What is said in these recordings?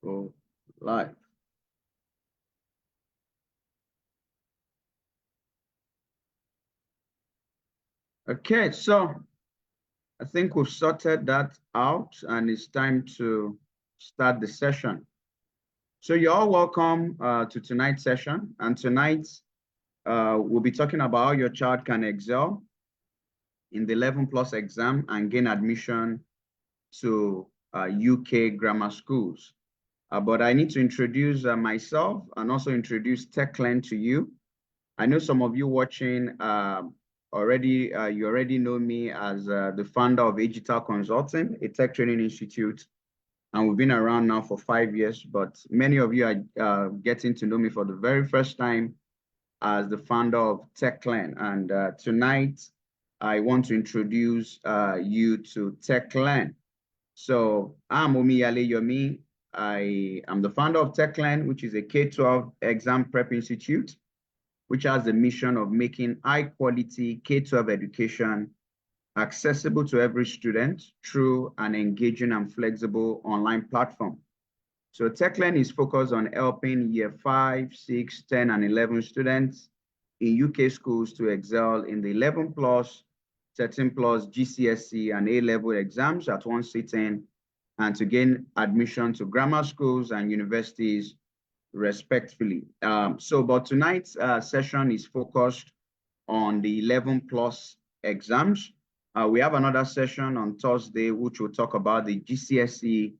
go live. Okay, so I think we've sorted that out and it's time to start the session. So you're all welcome to tonight's session. And tonight we'll be talking about how your child can excel in the 11+ exam and gain admission to UK grammar schools. But I need to introduce myself and also introduce TechLearn to you. I know some of you watching already, you already know me as the founder of Agital Consulting, a tech training institute. And we've been around now for 5 years, but many of you are getting to know me for the very first time as the founder of TechLearn. And tonight, I want to introduce you to TechLearn. So I'm Omiyale Yomi. I am the founder of TechLearn, which is a K-12 exam prep institute, which has the mission of making high-quality K-12 education accessible to every student through an engaging and flexible online platform. So TechLearn is focused on helping year 5, 6, 10, and 11 students in UK schools to excel in the 11+, 13+ GCSE and A-level exams at one sitting and to gain admission to grammar schools and universities respectively. But tonight's session is focused on the 11+ exams. We have another session on Thursday, which will talk about the GCSE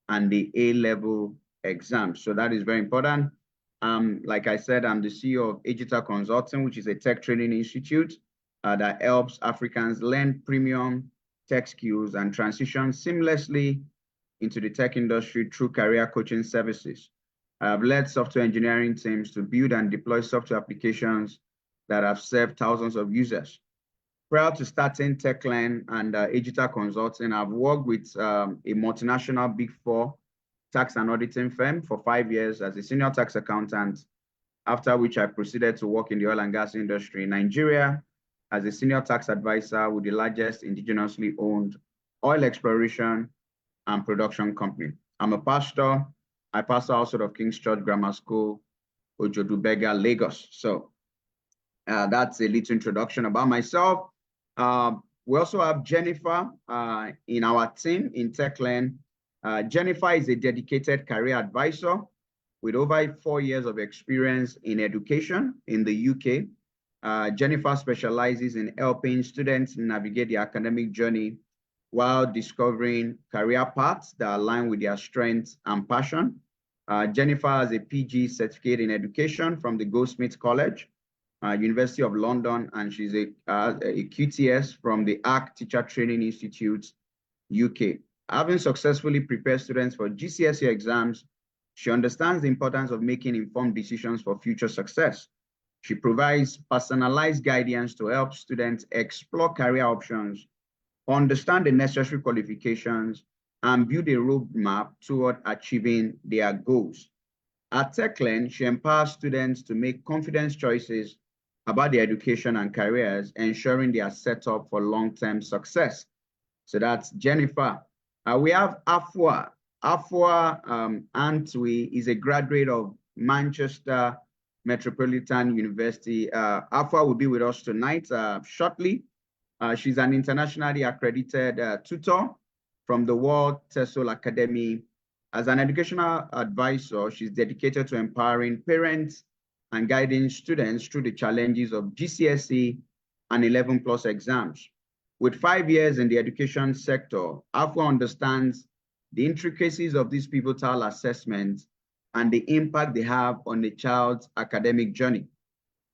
and the A-level exams. So that is very important. Like I said, I'm the CEO of Agital Consulting, which is a tech training institute that helps Africans learn premium tech skills and transition seamlessly into the tech industry through career coaching services. I've led software engineering teams to build and deploy software applications that have served thousands of users. Prior to starting TechLearn and Agital Consulting, I've worked with a multinational Big 4 tax and auditing firm for 5 years as a senior tax accountant, after which I proceeded to work in the oil and gas industry in Nigeria as a senior tax advisor with the largest indigenously owned oil exploration and production company. I'm a pastor. I pastor outside of King's Church Grammar School, Ojodubega, Lagos. So that's a little introduction about myself. We also have Jennifer in our team in TechLearn. Jennifer is a dedicated career advisor with over 4 years of experience in education in the UK. Jennifer specializes in helping students navigate the academic journey while discovering career paths that align with their strengths and passion. Jennifer has a PG certificate in education from the Goldsmiths College, University of London, and she's a QTS from the ARC Teacher Training Institute, UK. Having successfully prepared students for GCSE exams, she understands the importance of making informed decisions for future success. She provides personalized guidance to help students explore career options, understand the necessary qualifications, and build a roadmap toward achieving their goals. At TechLearn, she empowers students to make confident choices about their education and careers, ensuring they are set up for long-term success. So that's Jennifer. We have Afua. Afua Antwi is a graduate of Manchester Metropolitan University. Afua will be with us tonight shortly. She's an internationally accredited tutor from the World TESOL Academy. As an educational advisor, she's dedicated to empowering parents and guiding students through the challenges of GCSE and 11+ exams. With 5 years in the education sector, Afua understands the intricacies of these pivotal assessments and the impact they have on the child's academic journey.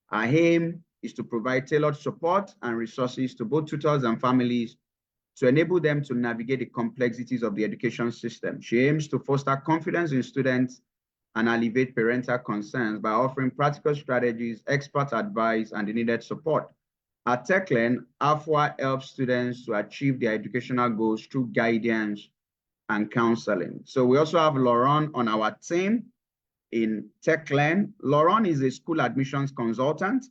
Our aim is to provide tailored support and resources to both tutors and families to enable them to navigate the complexities of the education system. She aims to foster confidence in students and alleviate parental concerns by offering practical strategies, expert advice, and the needed support. At TechLearn, Afua helps students to achieve their educational goals through guidance and counseling. So we also have Lauren on our team in TechLearn. Lauren is a school admissions consultant.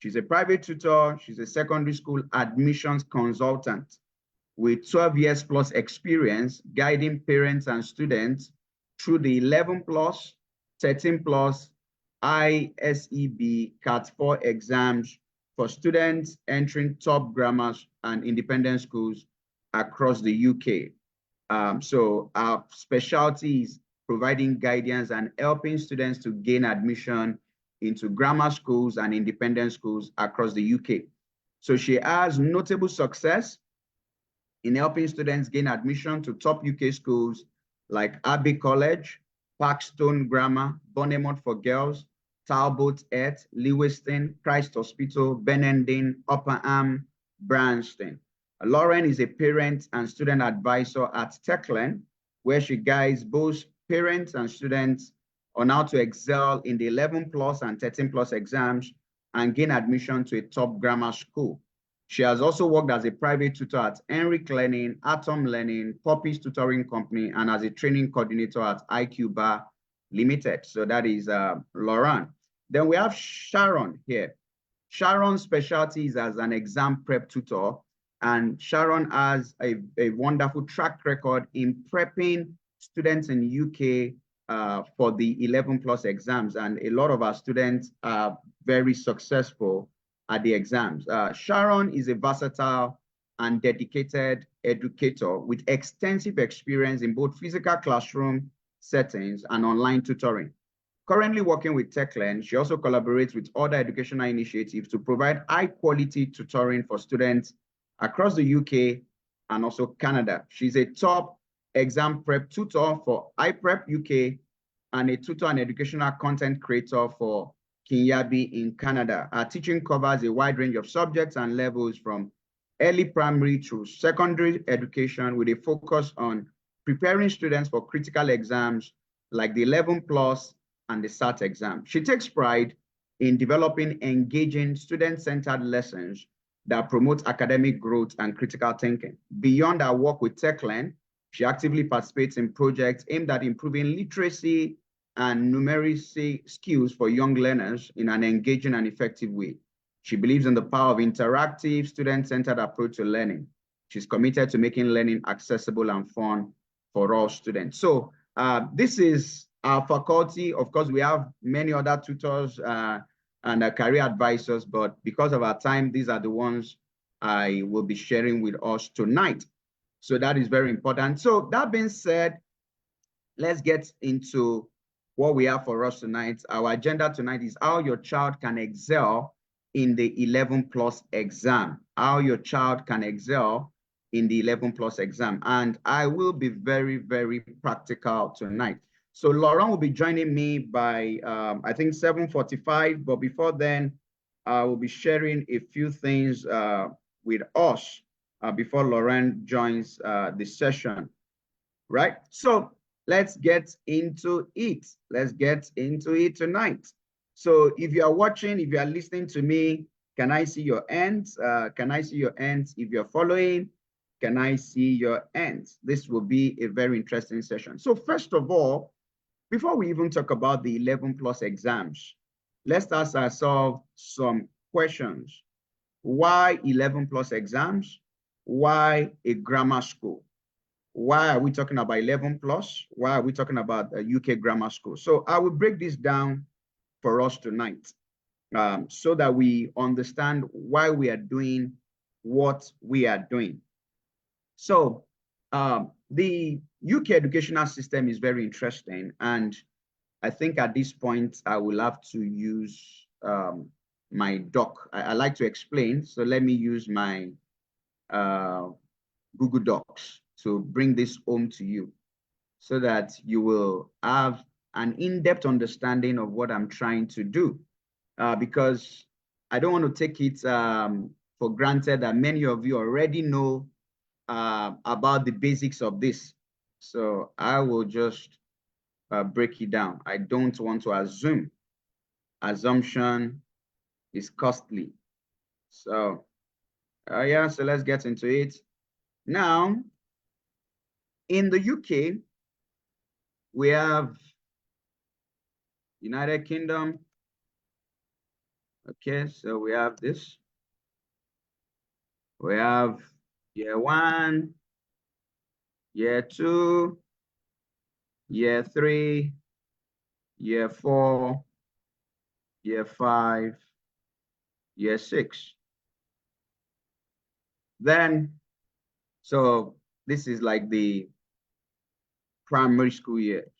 She's a private tutor. She's a secondary school admissions consultant with 12 years plus experience guiding parents and students through the 11 plus, 13 plus ISEB Cat 4 exams for students entering top grammars and independent schools across the UK. So our specialty is providing guidance and helping students to gain admission into grammar schools and independent schools across the UK. So she has notable success in helping students gain admission to top UK schools like Abbey College, Parkstone Grammar, Bournemouth for Girls, Talbot Earth, Lewiston, Christ Hospital, Benendin, Upperham, Branston. Lauren is a parent and student advisor at Techland, where she guides both parents and students on how to excel in the 11 plus and 13 plus exams and gain admission to a top grammar school. She has also worked as a private tutor at Enric Learning, Atom Learning, Puppies Tutoring Company, and as a training coordinator at IQ Bar Limited. So that is Lauren. Then we have Sharon here. Sharon's specialty is as an exam prep tutor, and Sharon has a wonderful track record in prepping students in UK for the 11 plus exams, and a lot of our students are very successful at the exams. Sharon is a versatile and dedicated educator with extensive experience in both physical classroom settings and online tutoring. Currently working with Techland, she also collaborates with other educational initiatives to provide high-quality tutoring for students across the UK and also Canada. She's a top exam prep tutor for iPrep UK and a tutor and educational content creator for Kinyabi in Canada. Our teaching covers a wide range of subjects and levels from early primary to secondary education with a focus on preparing students for critical exams like the 11 plus and the SAT exam. She takes pride in developing engaging student-centered lessons that promote academic growth and critical thinking. Beyond our work with Techland, she actively participates in projects aimed at improving literacy and numeracy skills for young learners in an engaging and effective way. She believes in the power of interactive, student-centered approach to learning. She's committed to making learning accessible and fun for all students. So this is our faculty. Of course, we have many other tutors and career advisors, but because of our time, these are the ones I will be sharing with us tonight. So that is very important. So that being said, let's get into what we have for us tonight. Our agenda tonight is how your child can excel in the 11 plus exam. How your child can excel in the 11 plus exam. And I will be very, very practical tonight. So Lauren will be joining me by, I think, 7:45. But before then, I will be sharing a few things with us before Lauren joins the session, right? So let's get into it. Let's get into it tonight. So if you are watching, if you are listening to me, can I see your hands? Can I see your hands? If you're following, can I see your hands? This will be a very interesting session. So first of all, before we even talk about the 11 plus exams, let's ask ourselves some questions. Why 11 plus exams? Why a grammar school? Why are we talking about 11 plus? Why are we talking about a UK grammar school? So I will break this down for us tonight so that we understand why we are doing what we are doing. So the UK educational system is very interesting. And I think at this point, I will have to use my doc. I like to explain. So let me use my Google Docs to bring this home to you so that you will have an in-depth understanding of what I'm trying to do. Because I don't want to take it for granted that many of you already know about the basics of this. So I will just break it down. I don't want to assume. Assumption is costly. So yeah, so let's get into it. Now, in the UK, we have United Kingdom. Okay, so we have this. We have year 1, year 2, year 3, year 4, year 5, year 6. Then, so this is like the primary school years.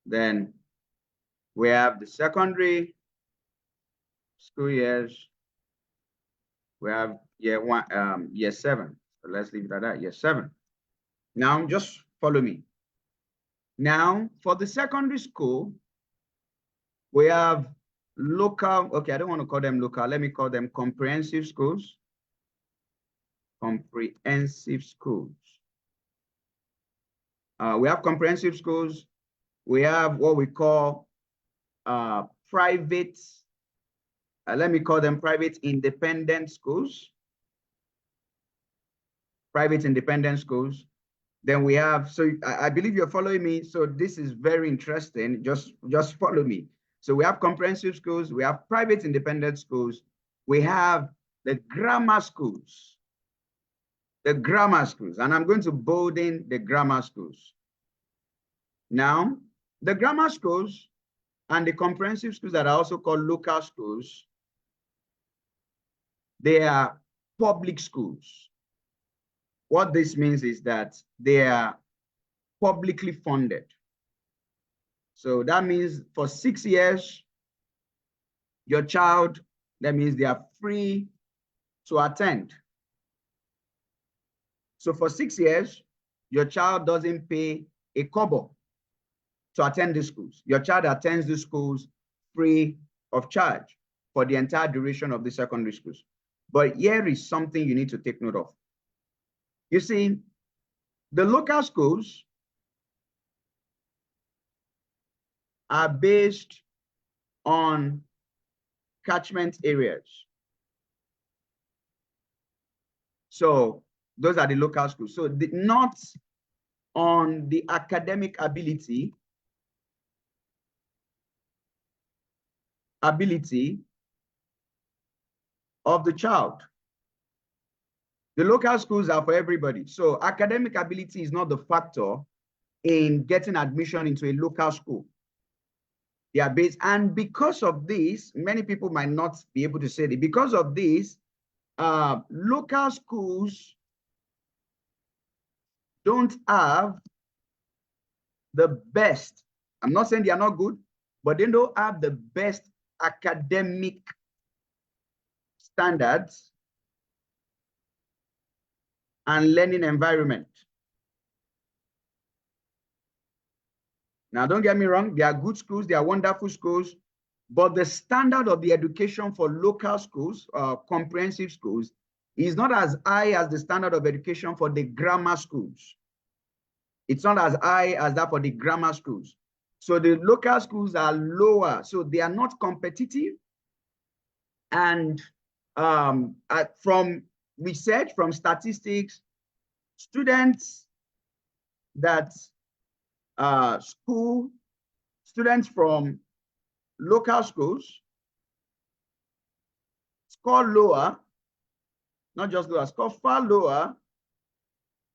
Then we have the secondary school years. We have year 1, year 7. So let's leave it at that, year 7. Now just follow me. Now for the secondary school, we have local, okay, I don't want to call them local. Let me call them comprehensive schools. Comprehensive schools. We have comprehensive schools. We have what we call private, let me call them private independent schools. Private independent schools. Then we have, so I believe you're following me. So this is very interesting. Just follow me. So we have comprehensive schools. We have private independent schools. We have the grammar schools. The grammar schools. And I'm going to bold in the grammar schools. Now, the grammar schools and the comprehensive schools that are also called local schools, they are public schools. What this means is that they are publicly funded. So that means for 6 years, your child, that means they are free to attend. So for 6 years, your child doesn't pay a kobo to attend the schools. Your child attends the schools free of charge for the entire duration of the secondary schools. But here is something you need to take note of. You see, the local schools are based on catchment areas. So those are the local schools. So not on the academic ability of the child. The local schools are for everybody. So academic ability is not the factor in getting admission into a local school. They are based, and because of this, many people might not be able to say it. Because of this, local schools don't have the best. I'm not saying they are not good, but they don't have the best academic standards and learning environment. Now, don't get me wrong, they are good schools, they are wonderful schools, but the standard of the education for local schools, comprehensive schools, is not as high as the standard of education for the grammar schools. It's not as high as that for the grammar schools. So the local schools are lower, so they are not competitive. And from research, from statistics, students that students from local schools score lower, not just lower, score far lower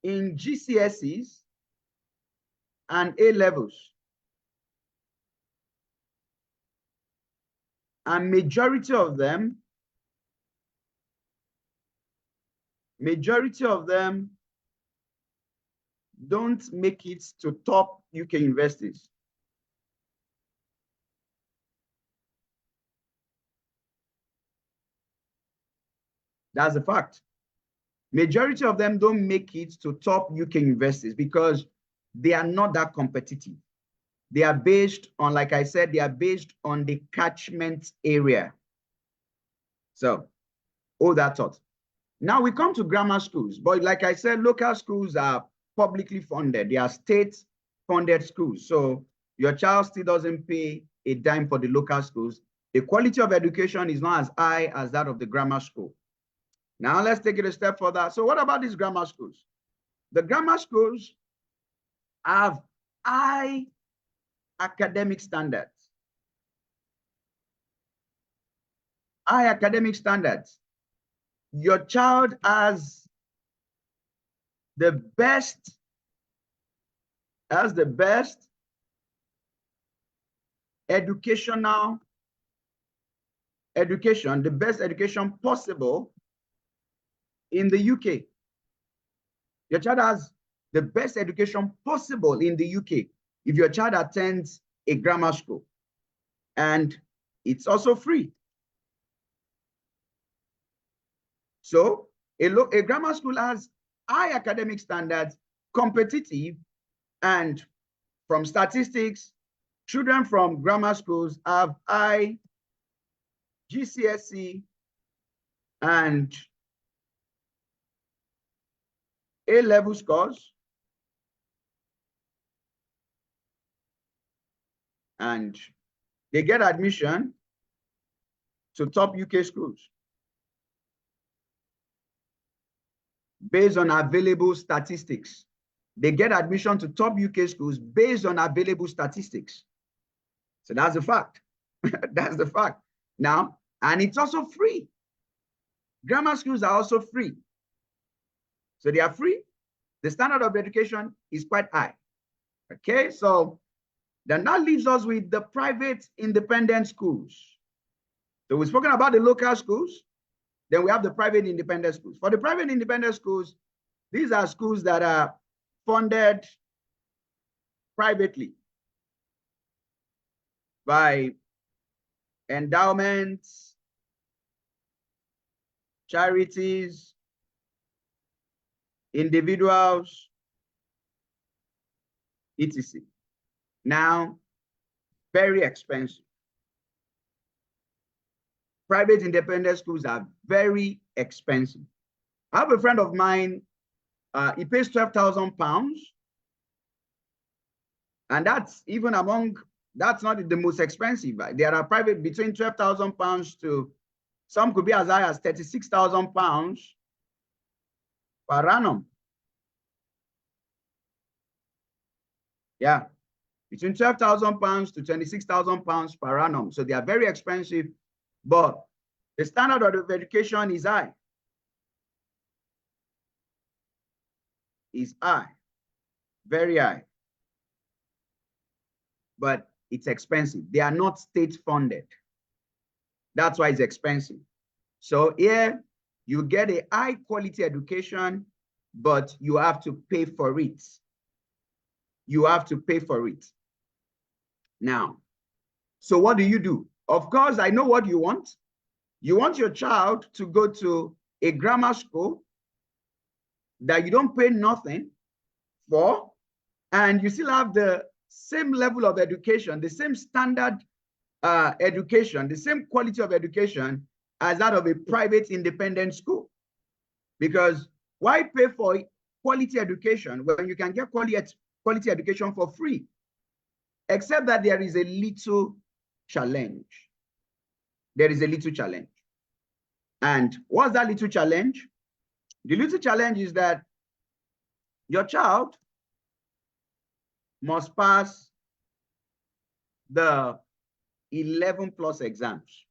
in GCSEs and A levels. And majority of them don't make it to top UK universities. That's a fact. Majority of them don't make it to top UK universities because they are not that competitive. They are based on, like I said, they are based on the catchment area. So, all that thought. Now we come to grammar schools, but like I said, local schools are publicly funded. They are state-funded schools. So your child still doesn't pay a dime for the local schools. The quality of education is not as high as that of the grammar school. Now let's take it a step further. So what about these grammar schools? The grammar schools have high academic standards. High academic standards. Your child has the best education, the best education possible in the UK. Your child has the best education possible in the UK if your child attends a grammar school. And it's also free. So a grammar school has high academic standards, competitive, and from statistics, children from grammar schools have high GCSE and A-level scores, and they get admission to top UK schools based on available statistics. They get admission to top UK schools based on available statistics. So that's the fact. That's the fact. Now, and it's also free. Grammar schools are also free. So they are free. The standard of education is quite high. Okay, so then that leaves us with the private independent schools. So we've spoken about the local schools. Then we have the private independent schools. For the private independent schools, these are schools that are funded privately by endowments, charities, individuals, etc. Now, very expensive. Private independent schools are very expensive. I have a friend of mine, he pays £12,000, and that's even among, that's not the most expensive. There are private between £12,000 to some could be as high as £36,000 per annum. Yeah, between £12,000 to £26,000 per annum. So they are very expensive, but the standard of education is high. Is high, very high. But it's expensive. They are not state funded. That's why it's expensive. So here you get a high quality education, but you have to pay for it. You have to pay for it. Now, so what do? Of course, I know what you want. You want your child to go to a grammar school that you don't pay nothing for, and you still have the same level of education, the same standard education, the same quality of education as that of a private independent school. Because why pay for quality education when you can get quality education for free? Except that there is a little challenge. There is a little challenge. And what's that little challenge? The little challenge is that your child must pass the 11+ exams.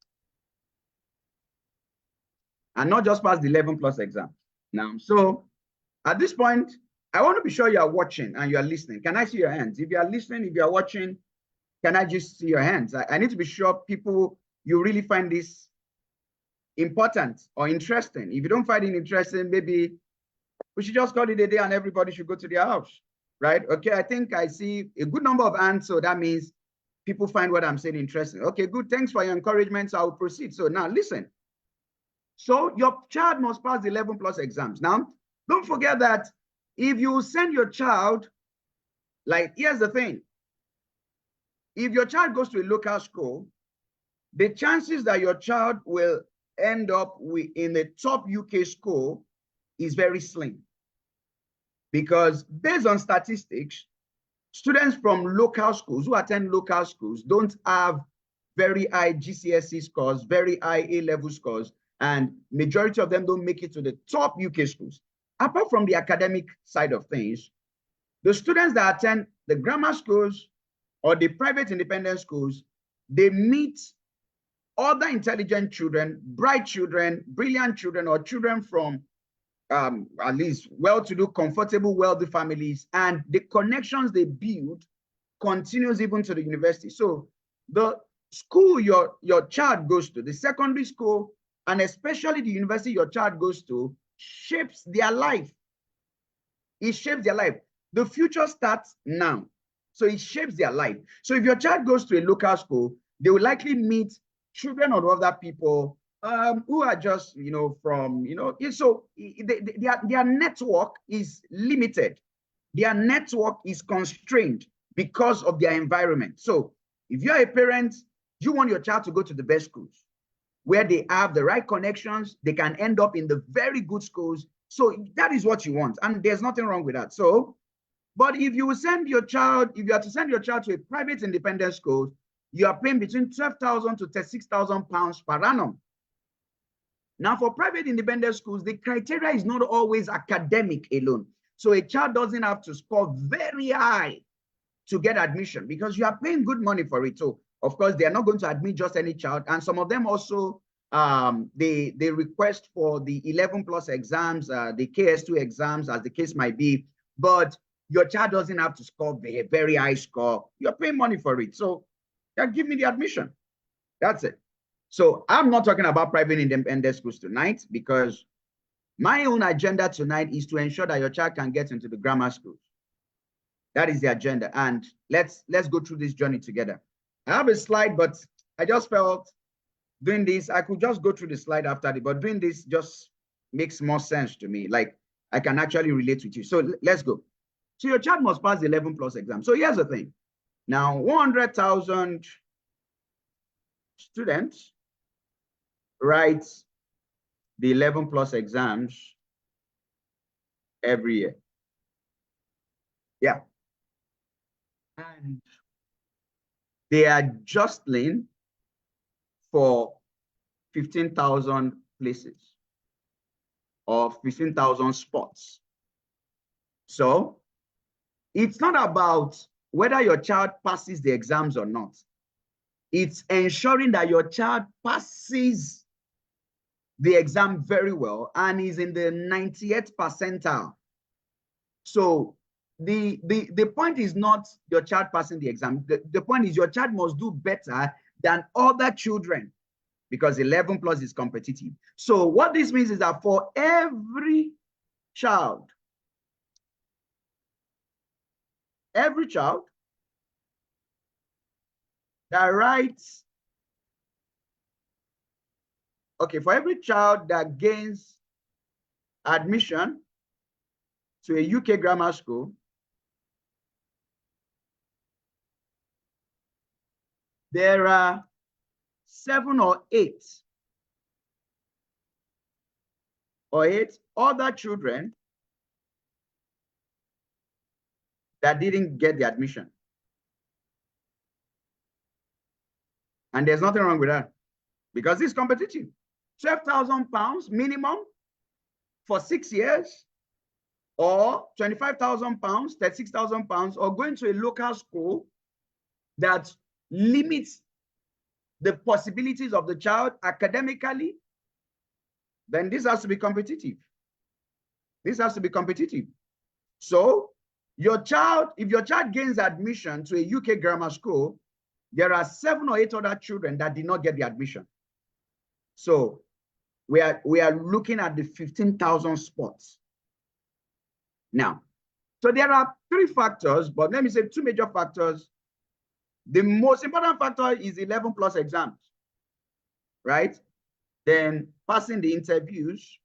And not just pass the 11+ exams. Now, so at this point, I want to be sure you are watching and you are listening. Can I see your hands? If you are listening, if you are watching, can I just see your hands? I need to be sure people, you really find this important or interesting. If you don't find it interesting, maybe we should just call it a day and everybody should go to their house, right? Okay, I think I see a good number of hands, so that means people find what I'm saying interesting. Okay, good, thanks for your encouragement, so I'll proceed. So now listen. So your child must pass the 11+ exams. Now, don't forget that if you send your child, like, here's the thing. If your child goes to a local school, the chances that your child will end up in a top UK school is very slim. Because based on statistics, students from local schools who attend local schools don't have very high GCSE scores, very high A-level scores, and majority of them don't make it to the top UK schools. Apart from the academic side of things, the students that attend the grammar schools or the private independent schools, they meet other intelligent children, bright children, brilliant children, or children from at least well-to-do, comfortable, wealthy families, and the connections they build continues even to the university. So the school your child goes to, the secondary school, and especially the university your child goes to, shapes their life. It shapes their life. The future starts now. So it shapes their life. So if your child goes to a local school, they will likely meet children of other people who are just, from, so their network is limited. Their network is constrained because of their environment. So if you're a parent, you want your child to go to the best schools where they have the right connections, they can end up in the very good schools. So that is what you want. And there's nothing wrong with that. So, but if you send your child, if you are to send your child to a private independent school, you are paying between 12,000 to 36,000 pounds per annum. Now, for private independent schools, the criteria is not always academic alone. So a child doesn't have to score very high to get admission because you are paying good money for it. So, of course, they are not going to admit just any child. And some of them also, they request for the 11 plus exams, the KS2 exams, as the case might be. But your child doesn't have to score a very high score. You're paying money for it. So, give me the admission. That's it. So I'm not talking about private independent schools tonight because my own agenda tonight is to ensure that your child can get into the grammar schools. That is the agenda. And let's go through this journey together. I have a slide, but I just felt doing this, I could just go through the slide after it, but doing this just makes more sense to me. Like I can actually relate with you. So let's go. So your child must pass the 11 plus exam. So here's the thing. Now, 100,000 students write the 11 plus exams every year. Yeah. And they are jostling for 15,000 places or 15,000 spots. So it's not about whether your child passes the exams or not. It's ensuring that your child passes the exam very well and is in the 90th percentile. So the point is not your child passing the exam. The point is your child must do better than other children because 11 plus is competitive. So what this means is that for every child that writes, okay, for every child that gains admission to a UK grammar school, there are 7 or 8 other children that didn't get the admission. And there's nothing wrong with that because it's competitive. 12,000 pounds minimum for 6 years, or 25,000 pounds, 36,000 pounds, or going to a local school that limits the possibilities of the child academically, then this has to be competitive. This has to be competitive. So your child, if your child gains admission to a UK grammar school, there are 7 or 8 other children that did not get the admission. So we are looking at the 15,000 spots. Now, so there are 3 factors, but let me say 2 major factors. The most important factor is 11 plus exams, right? Then passing the interviews.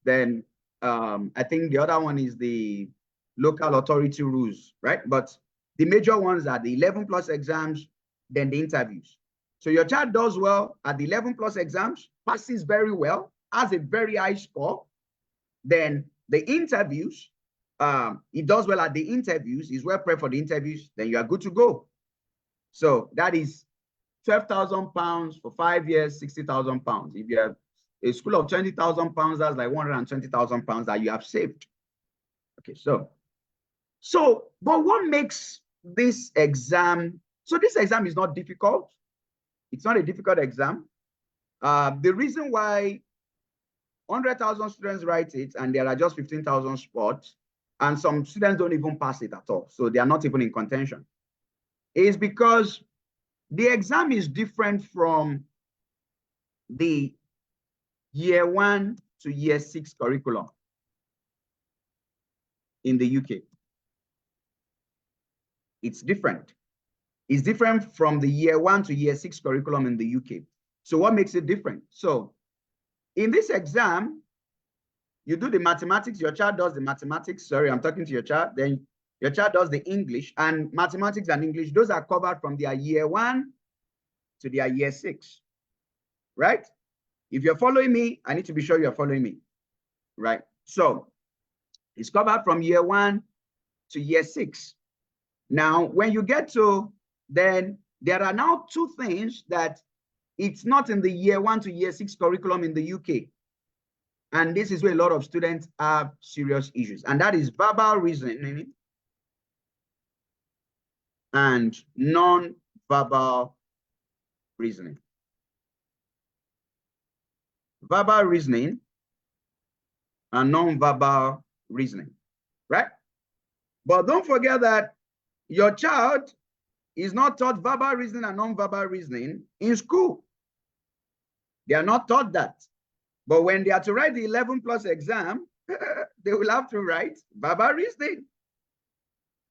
Then I think the other one is the local authority rules, right? But the major ones are the 11 plus exams, then the interviews. So your child does well at the 11 plus exams, passes very well, has a very high score. Then the interviews, he does well at the interviews, he's well prepared for the interviews, then you are good to go. So that is 12,000 pounds for 5 years, 60,000 pounds. If you have a school of 20,000 pounds, that's like 120,000 pounds that you have saved. Okay, so, but what makes this exam, so this exam is not difficult. It's not a difficult exam. The reason why 100,000 students write it and there are just 15,000 spots, and some students don't even pass it at all. So they are not even in contention. It's because the exam is different from the year 1 to year 6 curriculum in the UK. It's different. It's different from the year 1 to year 6 curriculum in the UK. So what makes it different? So in this exam, you do the mathematics, your child does the mathematics. Sorry, I'm talking to your child. Then your child does the English, and mathematics and English, those are covered from their year 1 to their year 6, right? If you're following me, I need to be sure you're following me, right? So it's covered from year 1 to year 6. Now, when you get to, then there are now two things that it's not in the year 1 to year 6 curriculum in the UK. And this is where a lot of students have serious issues. And that is verbal reasoning and non-verbal reasoning. Verbal reasoning and non-verbal reasoning, right? But don't forget that your child is not taught verbal reasoning and non-verbal reasoning in school. They are not taught that. But when they are to write the 11+ exam, they will have to write verbal reasoning.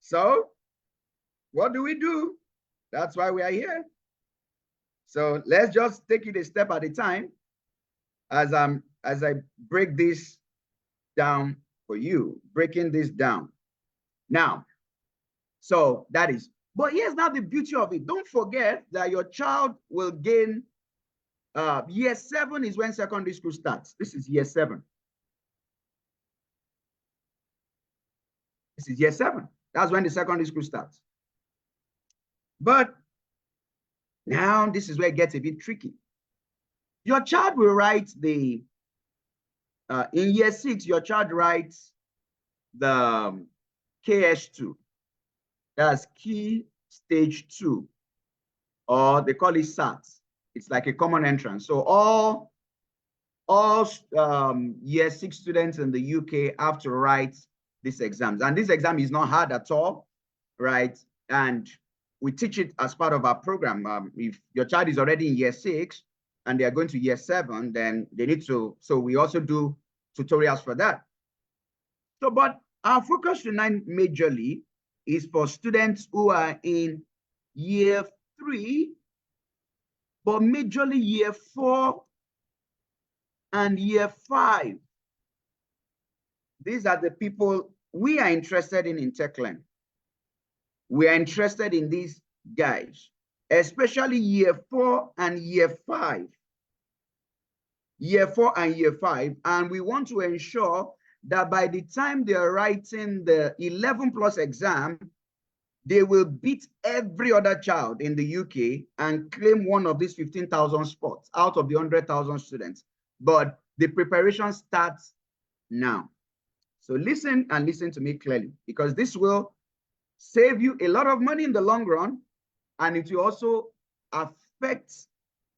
So what do? That's why we are here. So let's just take it a step at a time as I break this down for you, breaking this down. Now, so that is, but here's now the beauty of it. Don't forget that your child will gain, year 7 is when secondary school starts. This is year 7. This is year 7. That's when the secondary school starts. But now this is where it gets a bit tricky. Your child will write the, in year 6, your child writes the KS2. That's Key Stage 2, or they call it SAT. It's like a common entrance. So all year 6 students in the UK have to write these exams. And this exam is not hard at all, right? And we teach it as part of our program. If your child is already in year 6 and they are going to year 7, then they need to, so we also do tutorials for that. So, but our focus tonight majorly is for students who are in year 3, but majorly year 4 and year 5. These are the people we are interested in Techland. We are interested in these guys, especially year 4 and year 5. Year 4 and year 5. And we want to ensure that by the time they're writing the 11+ exam, they will beat every other child in the UK and claim one of these 15,000 spots out of the 100,000 students. But the preparation starts now. So listen and listen to me clearly, because this will save you a lot of money in the long run, and it will also affect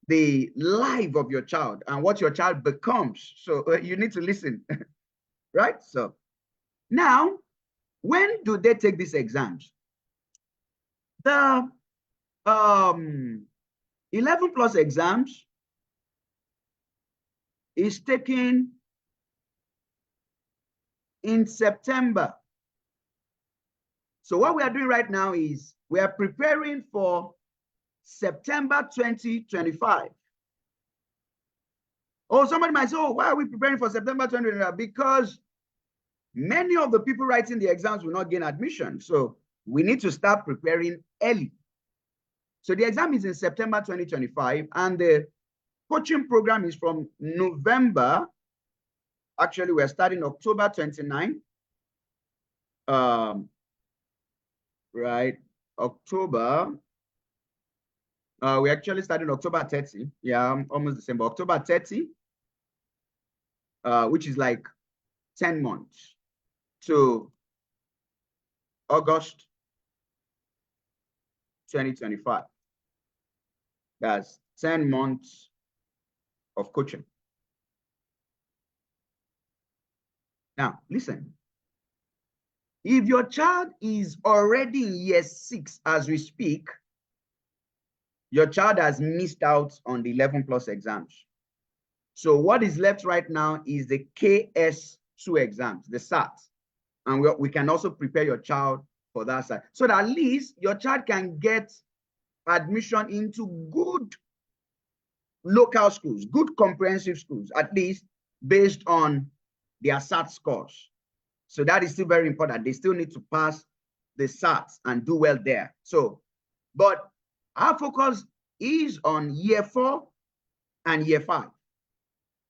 the life of your child and what your child becomes. So you need to listen, right? So now, when do they take these exams? The 11+ exams is taken in September. So what we are doing right now is we are preparing for September 2025. Oh, somebody might say, oh, why are we preparing for September 2025? Because many of the people writing the exams will not gain admission. So we need to start preparing early. So the exam is in September 2025, and the coaching program is from November. Actually, we're starting October 29. Right, October. We actually started October 30. Yeah, almost the same, but October 30, which is like 10 months, to August 2025. That's 10 months of coaching. Now, listen. If your child is already in year 6 as we speak, your child has missed out on the 11 plus exams. So what is left right now is the KS2 exams, the SAT. And we can also prepare your child for that side. So that at least your child can get admission into good local schools, good comprehensive schools, at least based on their SAT scores. So that is still very important. They still need to pass the SAT and do well there. So, but our focus is on year 4 and year 5.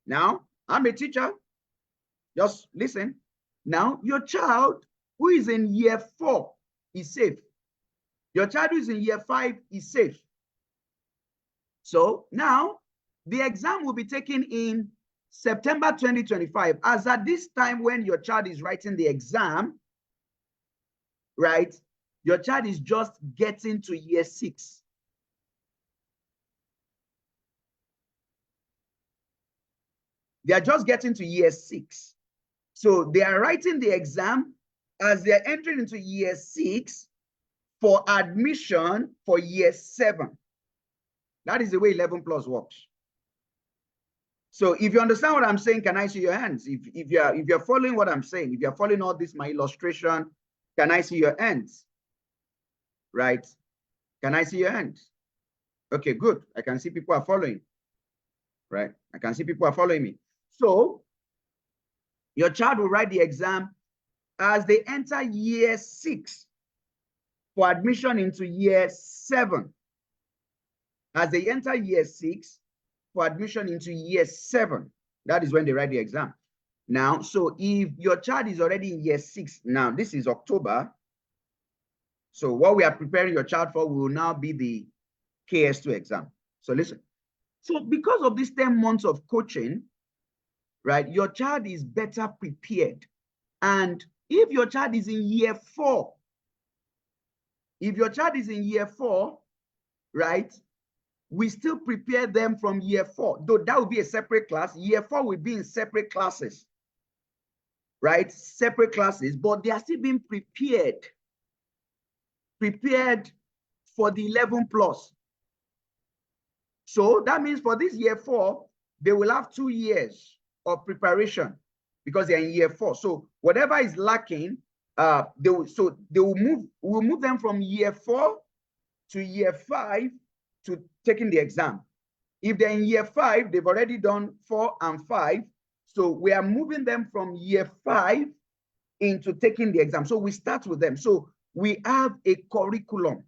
Now, I'm a teacher. Just listen. Now, your child who is in year 4 is safe. Your child who is in year 5 is safe. So now the exam will be taken in September 2025. As at this time when your child is writing the exam, right, your child is just getting to year 6. They are just getting to year 6. So they are writing the exam as they're entering into year 6 for admission for year 7. That is the way 11 plus works. So if you understand what I'm saying, can I see your hands? If you're following what I'm saying, if you're following all this, my illustration, can I see your hands? Right? Can I see your hands? Okay, good. I can see people are following. Right? I can see people are following me. So your child will write the exam as they enter year 6 for admission into year 7. As they enter year 6 for admission into year 7, that is when they write the exam. Now, so if your child is already in year 6, now this is October. So what we are preparing your child for will now be the KS2 exam. So listen. So because of these 10 months of coaching, right, your child is better prepared. And if your child is in year 4, right, we still prepare them from year 4, though that will be a separate class. Year 4 will be in separate classes, right? Separate classes, but they are still being prepared for the 11 plus. So that means for this year 4, they will have 2 years of preparation because they're in year 4. So whatever is lacking, we'll move them from year 4 to year 5 to taking the exam. If they're in year 5, they've already done 4 and 5. So we are moving them from year 5 into taking the exam. So we start with them. So we have a curriculum.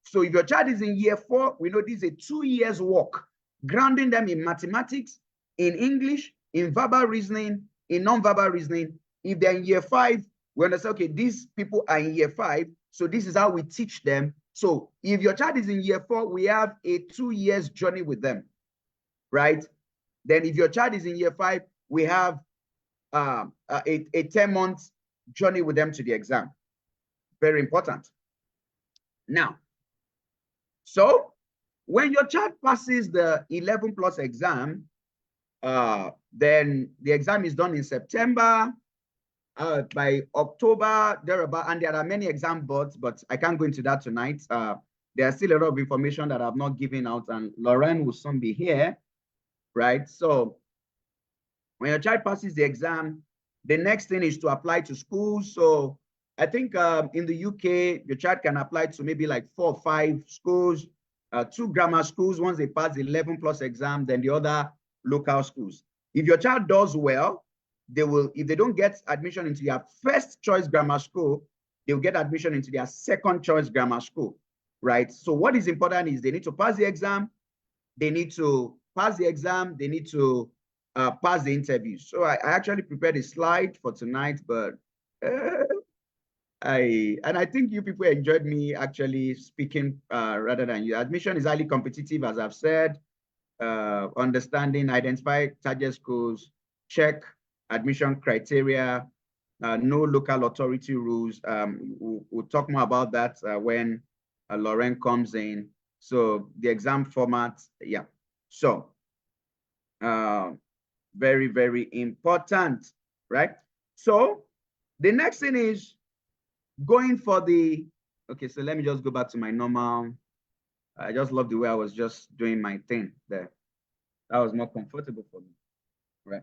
So if your child is in year 4, we know this is a 2 years work, grounding them in mathematics, in English, in verbal reasoning, in non-verbal reasoning. If they're in year 5, we understand, okay, these people are in year 5, so this is how we teach them. So if your child is in year 4, we have a 2 years journey with them, right? Then if your child is in year 5, we have a 10-month journey with them to the exam. Very important. Now, so when your child passes the 11 plus exam, then the exam is done in September. By October, thereabout, and there are many exam boards, but I can't go into that tonight. There's still a lot of information that I've not given out, and Lauren will soon be here, right? So when your child passes the exam, the next thing is to apply to schools. So I think in the UK, your child can apply to maybe like 4 or 5 schools, 2 grammar schools once they pass the 11 plus exam, then the other local schools. If your child does well, they will, if they don't get admission into their first choice grammar school, they'll get admission into their second choice grammar school, right? So what is important is they need to pass the exam, they need to pass the exam, they need to pass the interview. So I actually prepared a slide for tonight, but I think you people enjoyed me actually speaking rather than you. Admission is highly competitive, as I've said. Understanding, identify target schools, check admission criteria, no local authority rules. We'll talk more about that when Lauren comes in. So the exam format, yeah. So very, very important, right? So the next thing is going for the, okay, so let me just go back to my normal. I just love the way I was just doing my thing there. That was more comfortable for me, right?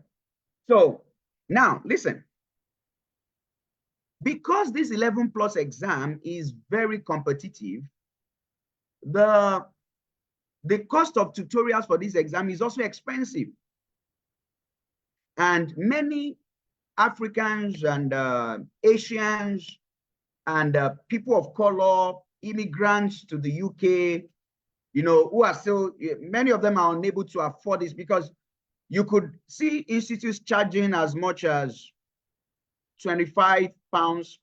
So now listen, because this 11 plus exam is very competitive, the cost of tutorials for this exam is also expensive. And many Africans and Asians and people of color, immigrants to the UK, you know, who are still, many of them are unable to afford this, because you could see institutes charging as much as £25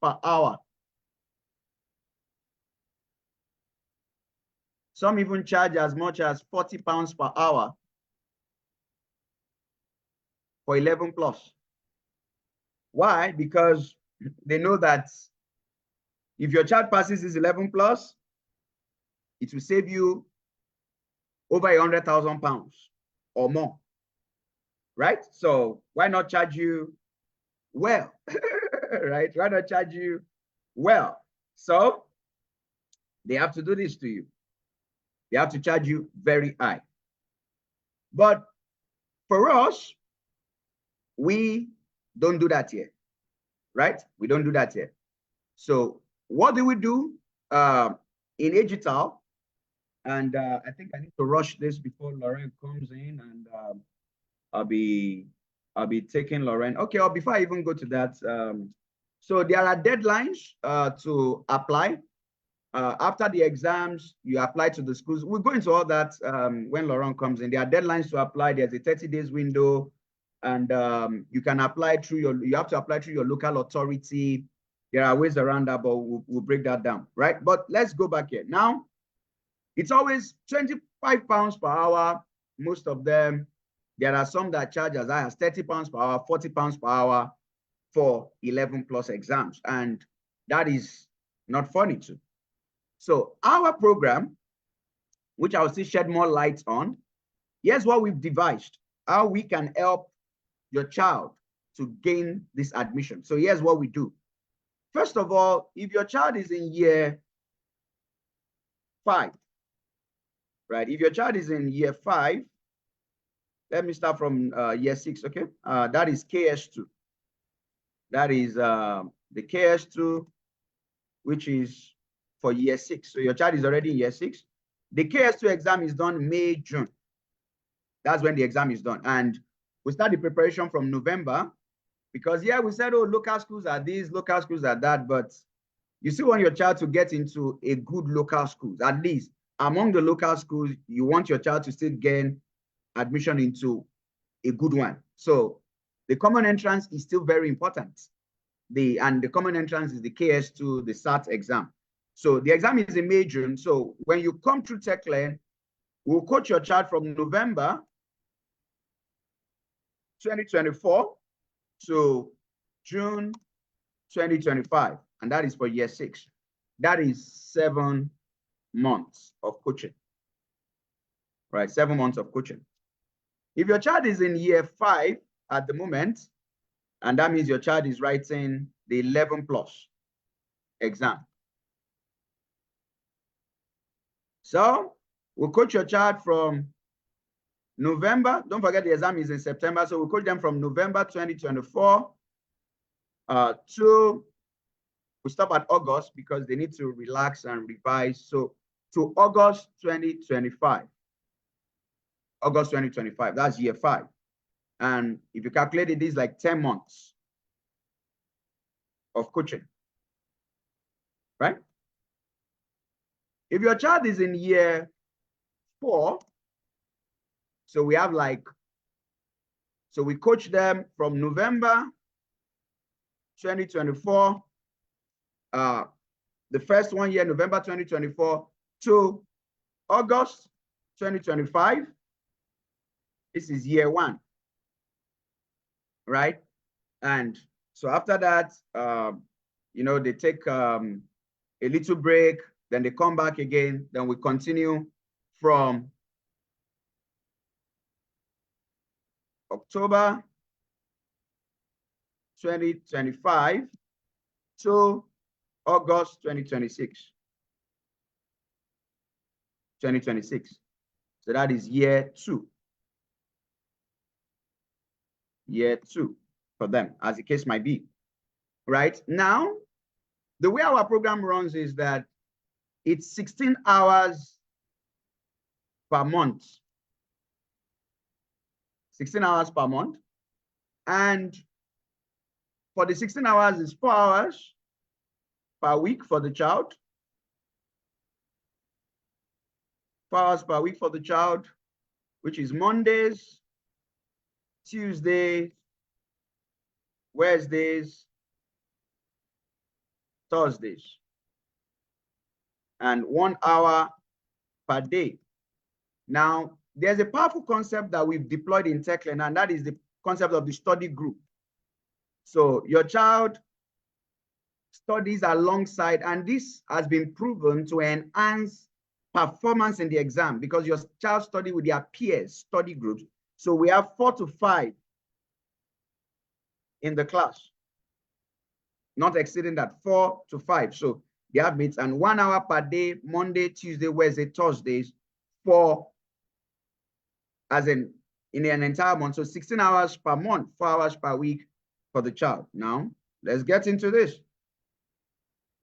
per hour. Some even charge as much as £40 per hour for 11 plus. Why? Because they know that if your child passes this 11 plus, it will save you over £100,000 or more, right? So why not charge you well, right? Why not charge you well? So they have to do this to you. They have to charge you very high. But for us, we don't do that yet, right? We don't do that yet. So what do we do in Agital? And I think I need to rush this before Lauren comes in, and I'll be taking Lauren. Okay, or before I even go to that, so there are deadlines to apply. After the exams, you apply to the schools. We'll go into all that when Lauren comes in. There are deadlines to apply. There's a 30 days window, and you can apply through you have to apply through your local authority. There are ways around that, but we'll break that down, right? But let's go back here. Now, it's always £25 per hour. Most of them, there are some that charge as high as £30 per hour, £40 per hour for 11 plus exams. And that is not funny too. So our program, which I'll still shed more light on, here's what we've devised, how we can help your child to gain this admission. So here's what we do. First of all, if your child is in year 5, right? If your child is in year 5, let me start from year 6, okay? That is KS2. That is the KS2, which is for year 6. So your child is already in year 6. The KS2 exam is done May, June. That's when the exam is done. And we start the preparation from November, because yeah, we said, oh, local schools are these, local schools are that, but you still want your child to get into a good local school. At least among the local schools, you want your child to still gain admission into a good one. So the common entrance is still very important. The common entrance is the KS2, the SAT exam. So the exam is in May, June. So when you come through TechLearn, we'll coach your child from November 2024 to June 2025. And that is for year 6. That is 7 months of coaching, right? 7 months of coaching. If your child is in year 5 at the moment, and that means your child is writing the 11 plus exam. So we'll coach your child from November. Don't forget the exam is in September. So we'll coach them from November 2024 to, we stop at August because they need to relax and revise. So to August 2025. August 2025, that's year 5. And if you calculate it, is like 10 months of coaching, right? If your child is in year 4, so we have like, so we coach them from November 2024, the first 1 year, November 2024 to August 2025. This is year 1, right? And so after that, you know, they take a little break, then they come back again, then we continue from October 2025 to August 2026. 2026. So that is year 2. Year 2 for them, as the case might be. Right now, the way our program runs is that it's 16 hours per month. 16 hours per month. And for the 16 hours, it's 4 hours per week for the child. 4 hours per week for the child, which is Mondays, Tuesdays, Wednesdays, Thursdays, and 1 hour per day. Now, there's a powerful concept that we've deployed in TechLearn, and that is the concept of the study group. So your child studies alongside, and this has been proven to enhance performance in the exam because your child study with their peers, study groups. So we have 4 to 5 in the class, not exceeding that, 4 to 5. So they have mates, and 1 hour per day, Monday, Tuesday, Wednesday, Thursdays, for as in an entire month. So 16 hours per month, 4 hours per week for the child. Now, let's get into this.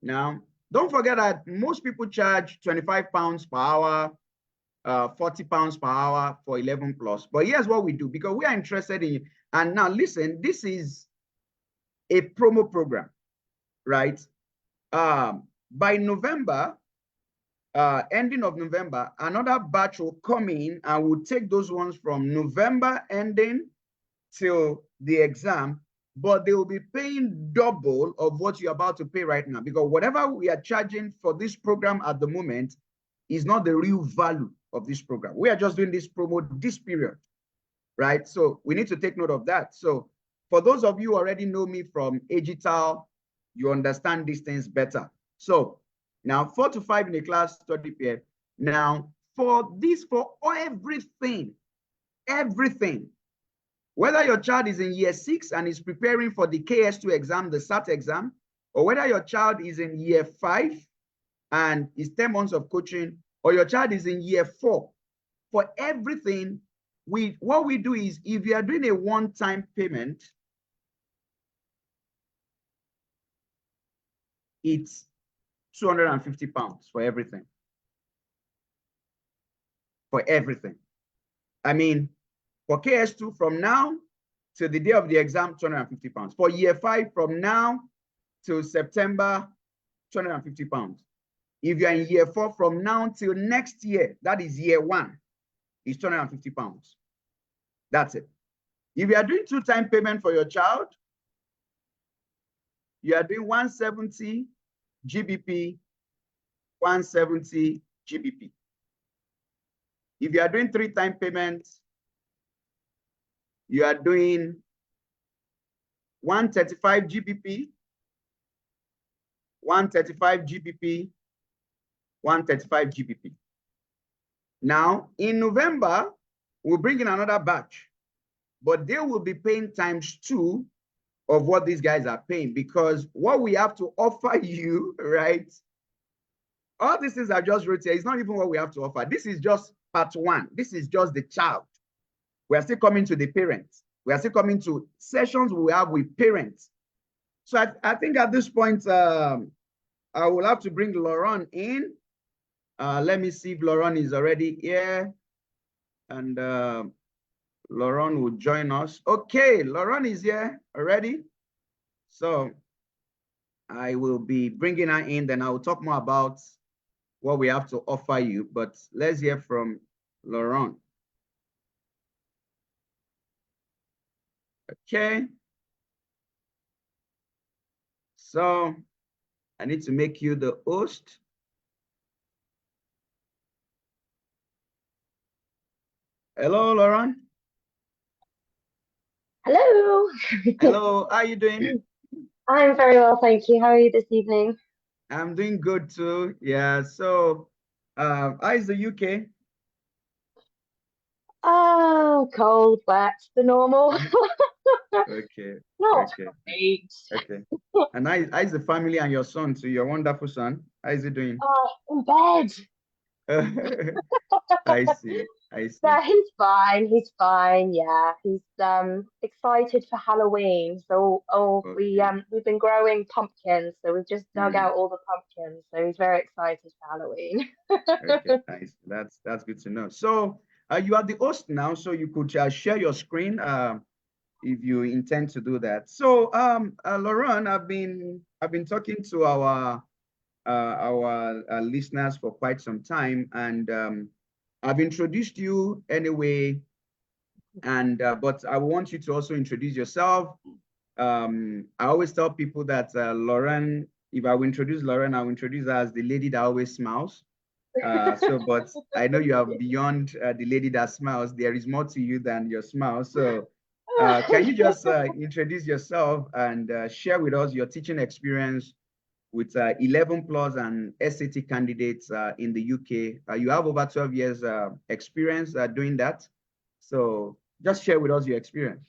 Now, don't forget that most people charge 25 pounds per hour, 40 pounds per hour for 11 plus. But here's what we do, because we are interested in you. And now listen, this is a promo program, right? By November, ending of November, another batch will come in and we'll take those ones from November ending till the exam, but they will be paying double of what you're about to pay right now, because whatever we are charging for this program at the moment is not the real value of this program. We are just doing this promo this period, right? So we need to take note of that. So for those of you who already know me from Agital, you understand these things better. So now 4 to 5 in the class study period. Now for this, for everything, whether your child is in year 6 and is preparing for the KS2 exam, the SAT exam, or whether your child is in year 5 and is 10 months of coaching, or your child is in year 4, for everything, what we do is, if you are doing a one-time payment, it's 250 pounds for everything. For everything. I mean, for KS2 from now to the day of the exam, 250 pounds. For year 5 from now till September, 250 pounds. If you're in year 4 from now till next year, that is year 1, is 250 pounds. That's it. If you are doing 2-time payment for your child, you are doing 170 GBP, 170 GBP. If you are doing 3-time payments, you are doing 135 GBP, 135 GBP, 135 GBP. Now, in November, we'll bring in another batch, but they will be paying ×2 of what these guys are paying, because what we have to offer you, right? All these things I just wrote here is not even what we have to offer. This is just part 1. This is just the child. We are still coming to the parents. We are still coming to sessions we have with parents. So I think at this point, I will have to bring Laurent in. Let me see if Laurent is already here. And Laurent will join us. Okay, Laurent is here already. So I will be bringing her in, then I will talk more about what we have to offer you. But let's hear from Laurent. Okay. So I need to make you the host. Hello, Laurent. Hello. Hello, how are you doing? I'm very well, thank you. How are you this evening? I'm doing good too. Yeah, so how is the UK? Oh, cold, wet, the normal. Okay. Not Okay. great. Okay. And how's the family and your son too? Your wonderful son. How is he doing? In bed. I see. I see. Yeah, he's fine. He's fine. Yeah, he's excited for Halloween. So Okay. we've been growing pumpkins, so we've just dug Mm, out all the pumpkins. So he's very excited for Halloween. okay. Nice. That's good to know. So you are the host now, so you could share your screen if you intend to do that. So Lauren, I've been talking to our listeners for quite some time, and I've introduced you anyway. And but I want you to also introduce yourself. I always tell people that Lauren, if I will introduce Lauren, I'll introduce her as the lady that always smiles. But I know you are beyond the lady that smiles. There is more to you than your smile. So, can you just introduce yourself and share with us your teaching experience with 11 plus and SAT candidates in the UK? You have over 12 years experience doing that. So, just share with us your experience.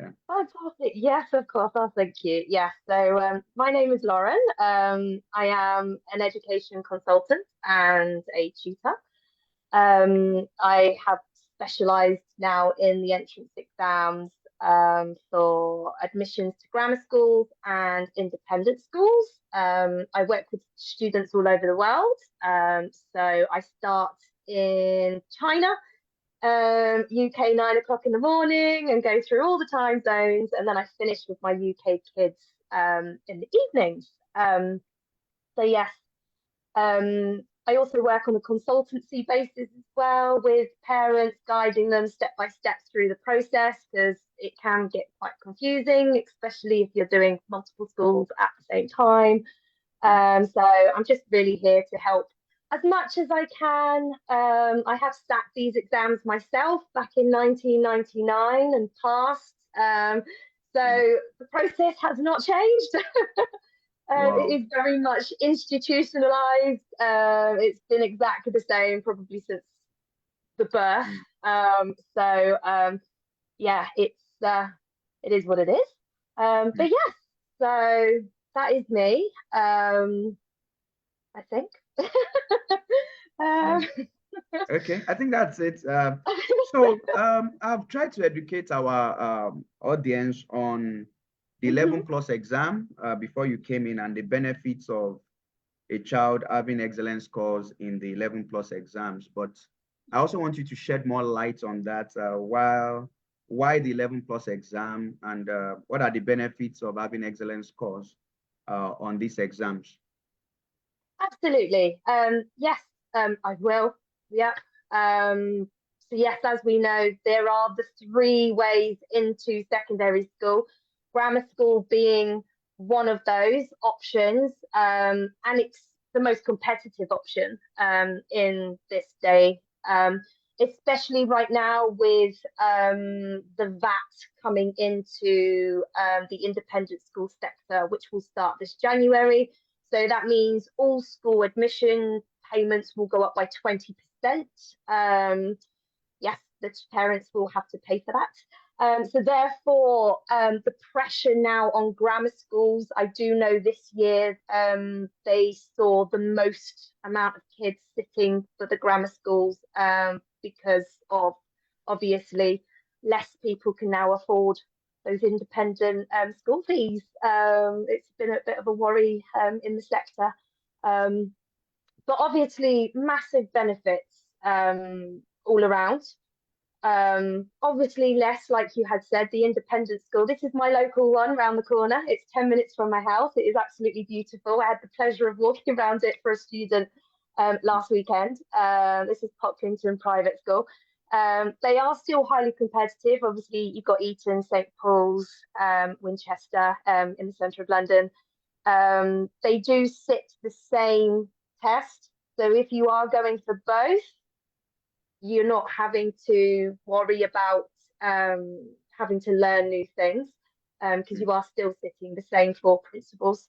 Yeah. Fantastic. Yes, of course. Oh, thank you. Yes. So my name is Lauren. I am an education consultant and a tutor. I have specialised now in the entrance exams for admissions to grammar schools and independent schools. I work with students all over the world. So I start in China, UK 9 o'clock in the morning, and go through all the time zones, and then I finish with my UK kids in the evenings. So yes, I also work on a consultancy basis as well with parents, guiding them step by step through the process because it can get quite confusing, especially if you're doing multiple schools at the same time. So I'm just really here to help as much as I can. I have sat these exams myself back in 1999 and passed. Mm. So the process has not changed. Wow. It is very much institutionalized. It's been exactly the same probably since the birth. Mm. Yeah, it is what it is. Mm. But yes, so that is me. I think. um, Mm. Okay, I think that's it. I've tried to educate our audience on the mhm. 11 plus exam before you came in and the benefits of a child having excellent scores in the 11 plus exams. But I also want you to shed more light on that. Why the 11 plus exam and what are the benefits of having excellent scores on these exams? Absolutely. Yes, I will. Yeah. So yes, as we know, there are the three ways into secondary school, grammar school being one of those options, and it's the most competitive option in this day, especially right now with the VAT coming into the independent school sector, which will start this January. So that means all school admission payments will go up by 20%. Yes, the parents will have to pay for that. So therefore, the pressure now on grammar schools, I do know this year they saw the most amount of kids sitting for the grammar schools because of obviously less people can now afford those independent school fees. It's been a bit of a worry in the sector. Um, but obviously, massive benefits all around. Obviously, less, like you had said, the independent school. This is my local one around the corner. It's 10 minutes from my house. It is absolutely beautiful. I had the pleasure of walking around it for a student last weekend. This is Pocklington Private School. They are still highly competitive. Obviously, you've got Eton, St Paul's, Winchester in the centre of London. They do sit the same test. So if you are going for both, you're not having to worry about having to learn new things because Mm. you are still sitting the same four principles.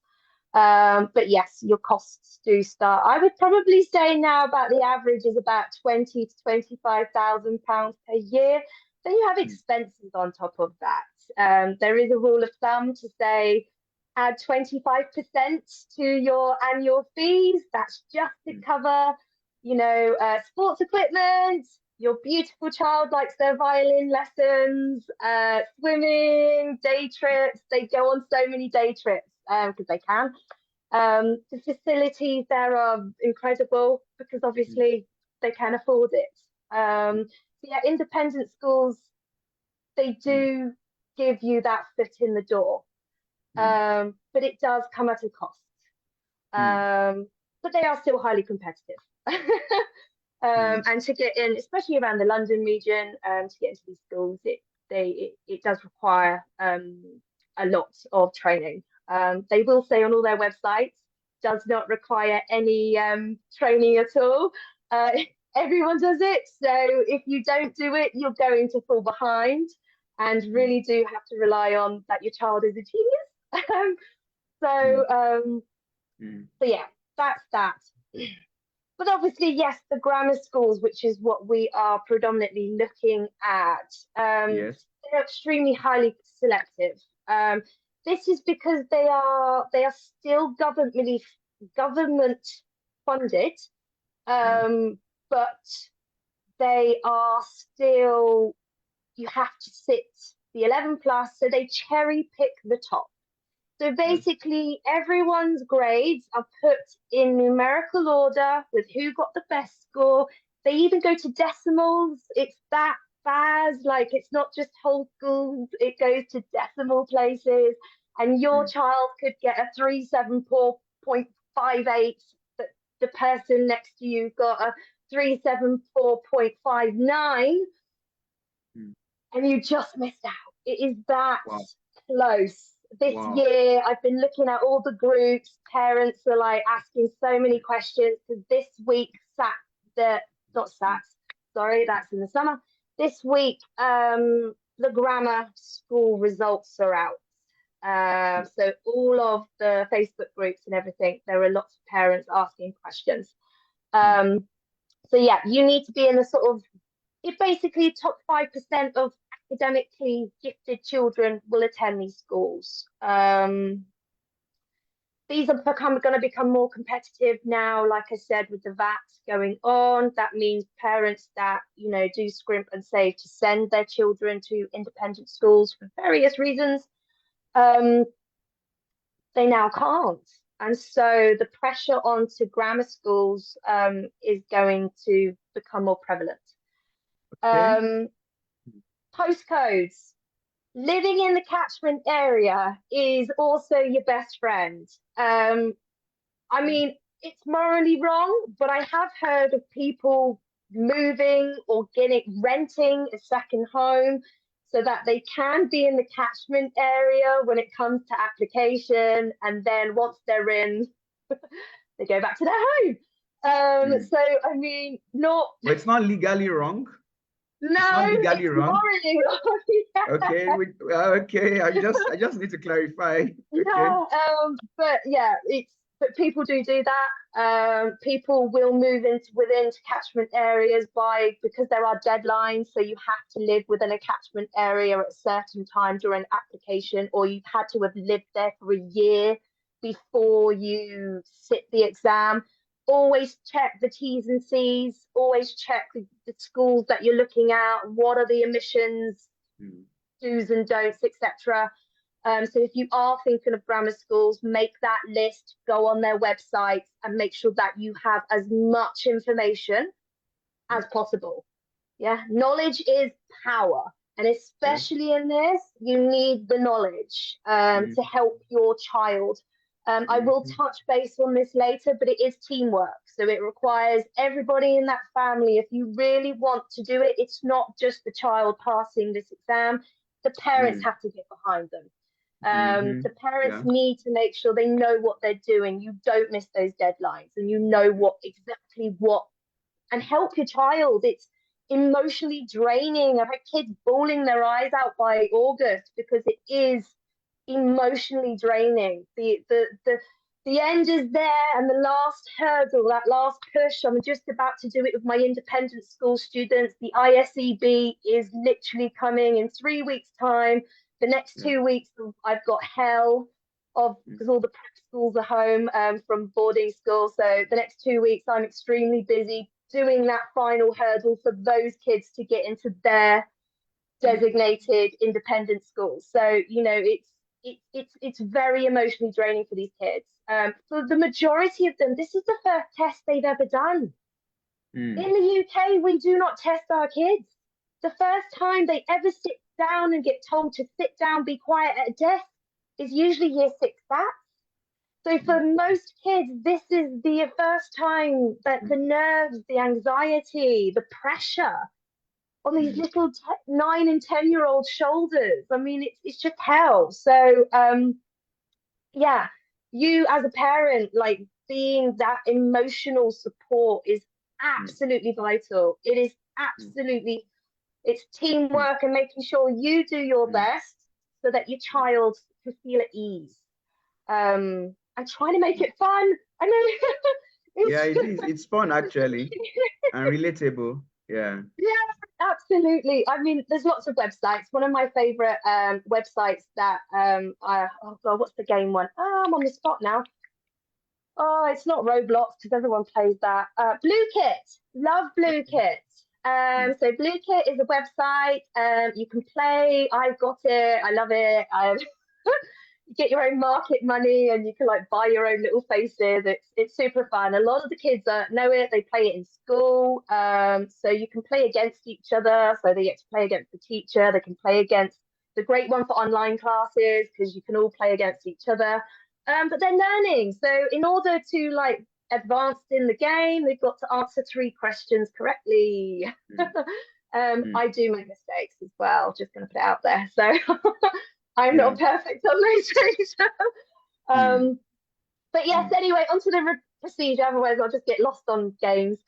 But yes, your costs do start. I would probably say now about the average is about 20 to £25,000 per year. Then you have Mm. expenses on top of that. There is a rule of thumb to say add 25% to your annual fees. That's just to cover, sports equipment. Your beautiful child likes their violin lessons, swimming, day trips. They go on so many day trips because they can. The facilities there are incredible because obviously they can afford it. So yeah, independent schools, they do give you that foot in the door, but it does come at a cost. But they are still highly competitive. And to get in, especially around the London region, to get into these schools, it does require a lot of training. They will say on all their websites, does not require any training at all. Everyone does it. So if you don't do it, you're going to fall behind and really do have to rely on that your child is a genius. So yeah, that's that. But obviously, yes, the grammar schools, which is what we are predominantly looking at, Yes. they're extremely highly selective. This is because they are still government funded, but they are still, you have to sit the 11 plus, so they cherry pick the top. So basically, everyone's grades are put in numerical order with who got the best score. They even go to decimals. It's that fast, like it's not just whole schools, it goes to decimal places. And your child could get a 374.58, but the person next to you got a 374.59, and you just missed out. It is that close. This year, I've been looking at all the groups. Parents are like asking so many questions because this week sorry, that's in the summer. This week, the grammar school results are out. So all of the Facebook groups and everything, there are lots of parents asking questions. So yeah, you need to be in the sort of, it basically top 5% of academically gifted children will attend these schools. These are going to become more competitive now, like I said, with the VAT going on. That means parents that, do scrimp and save to send their children to independent schools for various reasons, they now can't. And so the pressure onto grammar schools is going to become more prevalent. Postcodes. Living in the catchment area is also your best friend. I mean, it's morally wrong, but I have heard of people moving or renting a second home so that they can be in the catchment area when it comes to application, and then once they're in, they go back to their home. So I mean, but it's not legally wrong. No, it's legally wrong. Morally wrong. Okay, okay. I just need to clarify. Okay. Yeah, but yeah, but people do that. People will move within catchment areas because there are deadlines. So you have to live within a catchment area at a certain time during application, or you've had to have lived there for a year before you sit the exam. Always check the T's and C's, always check the schools that you're looking at, what are the emissions, do's and don'ts, etc. So if you are thinking of grammar schools, make that list, go on their websites and make sure that you have as much information as possible. Yeah, knowledge is power. And especially in this, you need the knowledge to help your child. I will touch base on this later, but it is teamwork. So it requires everybody in that family. If you really want to do it, it's not just the child passing this exam. The parents have to get behind them. The parents need to make sure they know what they're doing. You don't miss those deadlines, and you know exactly what, and help your child. It's emotionally draining. I've had kids bawling their eyes out by August because it is emotionally draining. The end is there, and the last hurdle, that last push, I'm just about to do it with my independent school students. The ISEB is literally coming in 3 weeks' time. The next Yeah. 2 weeks, I've got hell because all the prep schools are home from boarding school. So the next 2 weeks, I'm extremely busy doing that final hurdle for those kids to get into their designated independent schools. So it's very emotionally draining for these kids. For the majority of them, this is the first test they've ever done. In the UK, we do not test our kids. The first time they ever sit down and get told to sit down, be quiet at a desk, is usually year 6 stats. So for most kids, this is the first time that the nerves, the anxiety, the pressure on these little 9 and 10-year-old shoulders. I mean, it's just hell. So yeah, you as a parent, like being that emotional support is absolutely vital. It is absolutely, it's teamwork and making sure you do your best so that your child can feel at ease. And trying to make it fun. I know. Yeah, it is. It's fun actually and relatable. Yeah. Yeah, absolutely. I mean, there's lots of websites. One of my favorite websites that oh god, what's the game one? Oh, I'm on the spot now. Oh, it's not Roblox because everyone plays that. Blue Kit. Love Blue Kit. So Blue Kit is a website. You can play. I've got it. I love it. You get your own market money and you can like buy your own little faces. It's super fun. A lot of the kids know it. They play it in school. So you can play against each other. So they get to play against the teacher. They can play against the great one for online classes because you can all play against each other. But they're learning. So in order to like advance in the game, they've got to answer 3 questions correctly. I do make mistakes as well. Just going to put it out there. So I'm not perfect on those things. But yes, anyway, onto the procedure. Otherwise, I'll just get lost on games.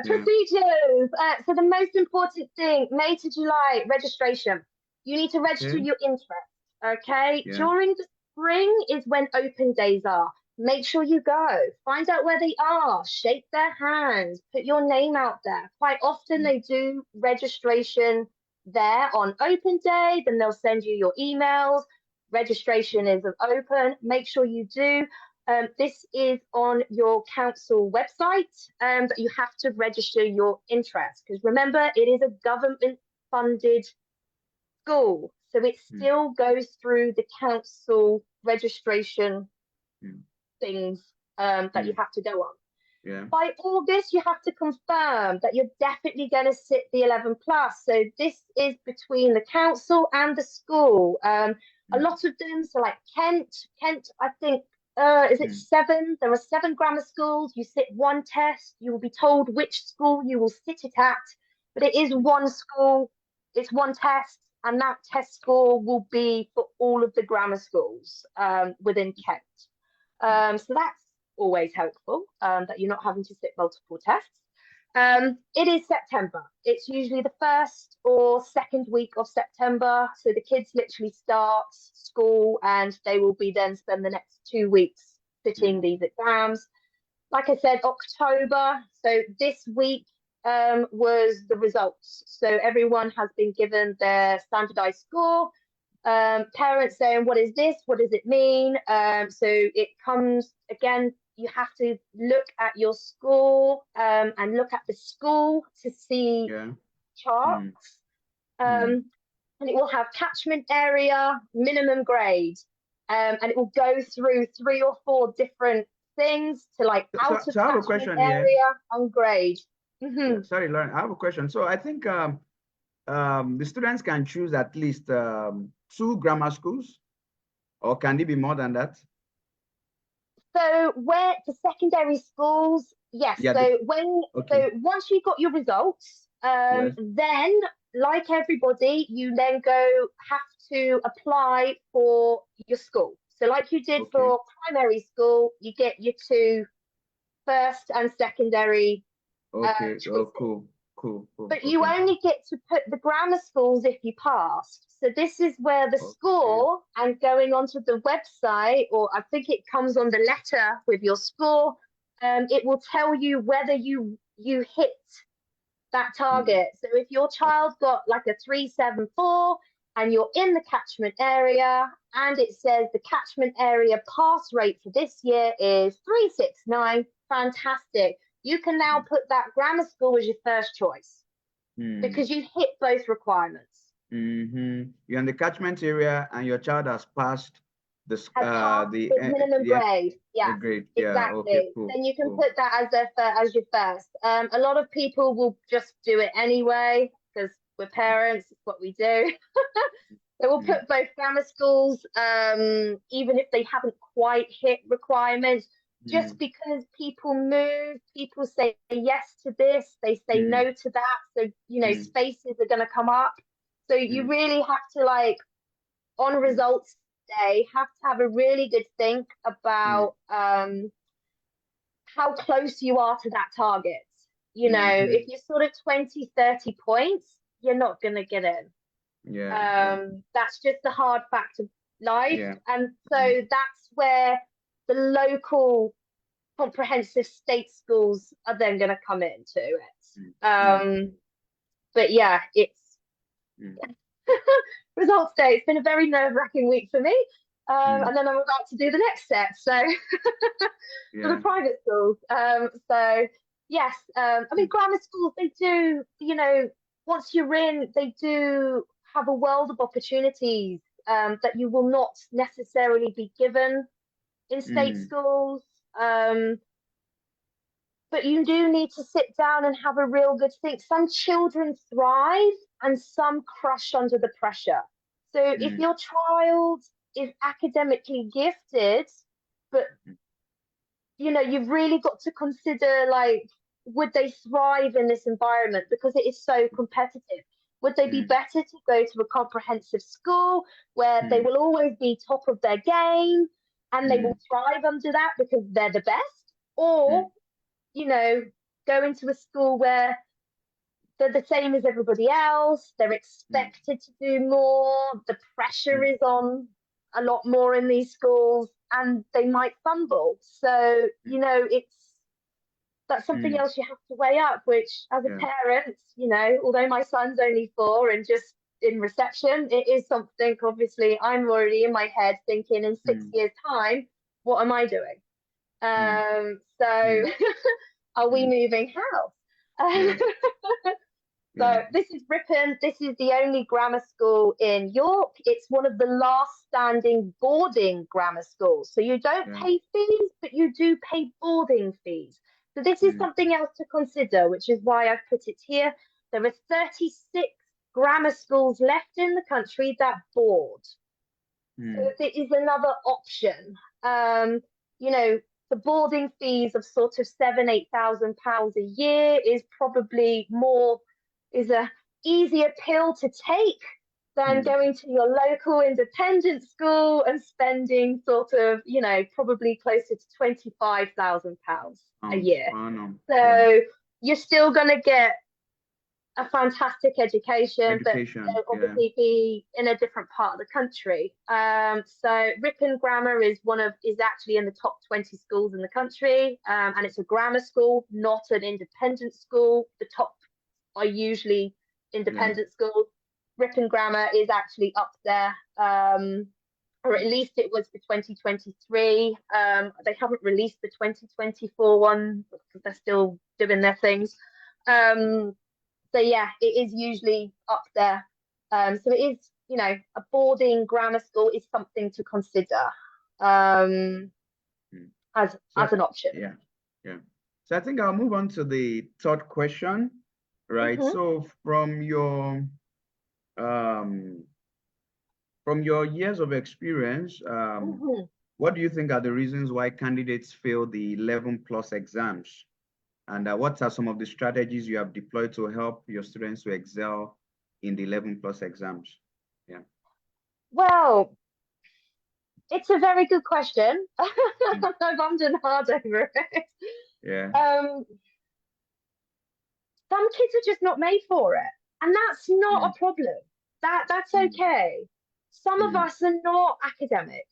Procedures. So the most important thing, May to July, registration. You need to register your interest. Okay. During the spring is when open days are. Make sure you go. Find out where they are. Shake their hands. Put your name out there. Quite often they do registration there on open day. Then they'll send you your emails. Registration is open. Make sure you do. This is on your council website, but you have to register your interest because remember, it is a government-funded school, so it still goes through the council registration things that you have to go on. By August, you have to confirm that you're definitely going to sit the 11 plus. So this is between the council and the school. A lot of them, so like Kent, I think, is it 7? There are 7 grammar schools. You sit 1 test. You will be told which school you will sit it at, but it is 1 school. It's 1 test, and that test score will be for all of the grammar schools within Kent. So that's always helpful, that you're not having to sit multiple tests. It is September. It's usually the 1st or 2nd week of September. So the kids literally start school and they will be then spend the next 2 weeks sitting these exams. Like I said, October. So this week was the results. So everyone has been given their standardized score. Parents saying, what is this? What does it mean? So it comes, again, you have to look at your score and look at the school to see charts. And it will have catchment area, minimum grade. And it will go through 3 or 4 different things to like out of catchment area and grade. Sorry, Lauren, I have a question. So I think the students can choose at least 2 grammar schools, or can it be more than that? So where the secondary schools, yes. So once you got your results, then like everybody, you then have to apply for your school. So like you did for primary school, you get your 2 first and secondary. Cool. But you only get to put the grammar schools if you passed. So this is where the score and going onto the website, or I think it comes on the letter with your score, it will tell you whether you hit that target. So if your child got like a 374, and you're in the catchment area, and it says the catchment area pass rate for this year is 369. Fantastic. You can now put that grammar school as your first choice because you hit both requirements. You're in the catchment area and your child has passed the minimum grade. Yeah, the grade. exactly. Okay, cool, then you can put that as your first. A lot of people will just do it anyway because we're parents. It's what we do. They will put both grammar schools, even if they haven't quite hit requirements, just because people move, people say yes to this, they say no to that. So, spaces are going to come up. So you really have to, like, on results day, have to have a really good think about how close you are to that target. If you're sort of 20, 30 points, you're not going to get in. That's just the hard fact of life. And so that's where the local comprehensive state schools are then going to come into it. But yeah, it's results day. It's been a very nerve-wracking week for me. And then I'm about to do the next step. So for the private schools. So yes, I mean, grammar schools, they do, once you're in, they do have a world of opportunities that you will not necessarily be given in state schools. But you do need to sit down and have a real good think. Some children thrive and some crush under the pressure. So if your child is academically gifted, but you've really got to consider, like, would they thrive in this environment because it is so competitive? Would they be better to go to a comprehensive school where they will always be top of their game and they will thrive under that because they're the best? Or, go into a school where they're the same as everybody else, they're expected to do more, the pressure is on a lot more in these schools, and they might fumble. So, that's something else you have to weigh up, which as a parent, although my son's only 4 and just in reception, it is something, obviously, I'm already in my head thinking in 6 years' time, what am I doing? So are we moving house? So this is Ripon. This is the only grammar school in York. It's one of the last standing boarding grammar schools. So you don't pay fees, but you do pay boarding fees. So this is something else to consider, which is why I've put it here. There are 36 grammar schools left in the country that board. So it is another option. The boarding fees of sort of £7,000-8,000 a year is probably is a easier pill to take than going to your local independent school and spending sort of, probably closer to £25,000 a year. So you're still going to get a fantastic education, but obviously be in a different part of the country. So Ripon Grammar is actually in the top 20 schools in the country, and it's a grammar school, not an independent school. The top are usually independent schools. Ripon Grammar is actually up there, or at least it was for 2023. They haven't released the 2024 one because they're still doing their things. So yeah, it is usually up there. So it is, a boarding grammar school is something to consider as an option. Yeah. So I think I'll move on to the third question, right? So from your years of experience, what do you think are the reasons why candidates fail the 11+ exams? And what are some of the strategies you have deployed to help your students to excel in the 11+ exams? Yeah. Well, it's a very good question. I've done hard over it. Yeah. Some kids are just not made for it, and that's not a problem. That's okay. Some of us are not academic,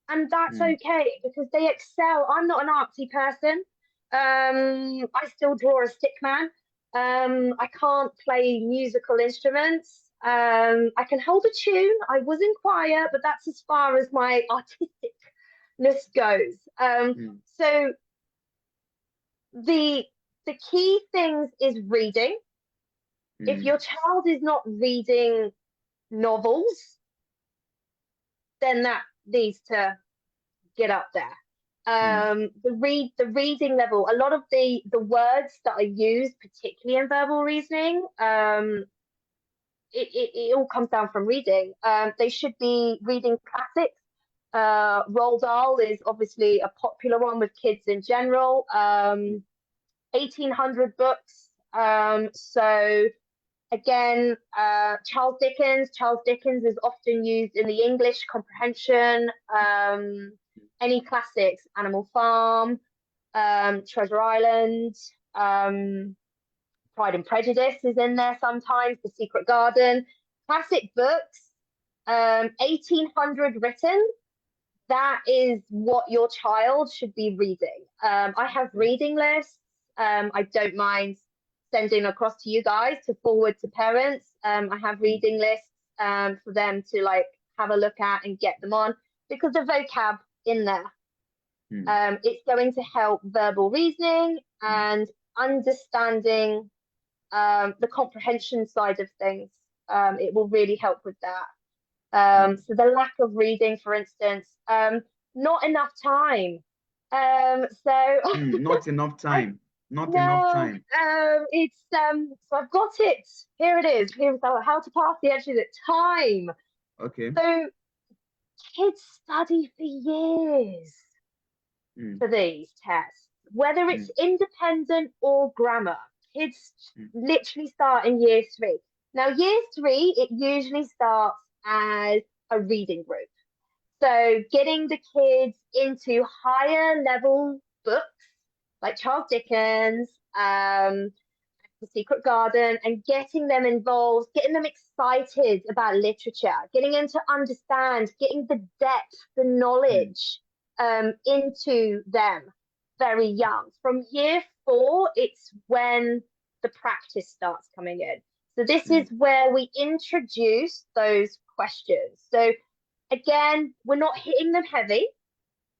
and that's okay because they excel. I'm not an artsy person. I still draw a stick man. I can't play musical instruments. I can hold a tune. I was in choir, but that's as far as my artisticness goes. So the key things is reading. If your child is not reading novels, then that needs to get up there. The reading level, a lot of the words that are used, particularly in verbal reasoning, it all comes down from reading. They should be reading classics. Roald Dahl is obviously a popular one with kids in general. 1800 books. So again, Charles Dickens. Charles Dickens is often used in the English comprehension. Any classics, Animal Farm, Treasure Island, Pride and Prejudice is in there sometimes, The Secret Garden. Classic books, 1800 written, that is what your child should be reading. I have reading lists. I don't mind sending across to you guys to forward to parents. I have reading lists for them to like have a look at and get them on, because the vocab in there. It's going to help verbal reasoning and understanding the comprehension side of things. It will really help with that. So the lack of reading, for instance, not enough time. Not enough time. Not enough time. It's so I've got it. Here it is. Here's how to pass the exit time. Okay. So kids study for years for these tests, whether it's independent or grammar. Kids literally start in year 3. Now, year 3, it usually starts as a reading group. So getting the kids into higher level books like Charles Dickens, The Secret Garden, and getting them involved, getting them excited about literature, getting them to understand, getting the depth, the knowledge into them very young. From year 4, it's when the practice starts coming in. So this is where we introduce those questions. So again, we're not hitting them heavy.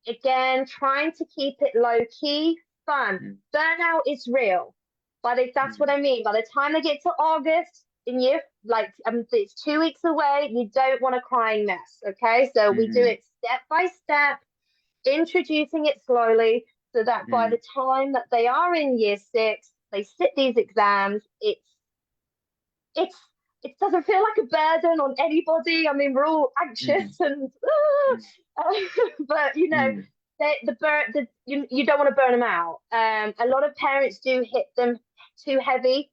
Again, trying to keep it low key, fun. Burnout is real. But if that's what I mean, by the time they get to August, in year, like it's 2 weeks away, you don't want a crying mess. Okay, so we do it step by step, introducing it slowly, so that by the time that they are in year 6, they sit these exams. It doesn't feel like a burden on anybody. I mean, we're all anxious and but you know, you don't want to burn them out. A lot of parents do hit them too heavy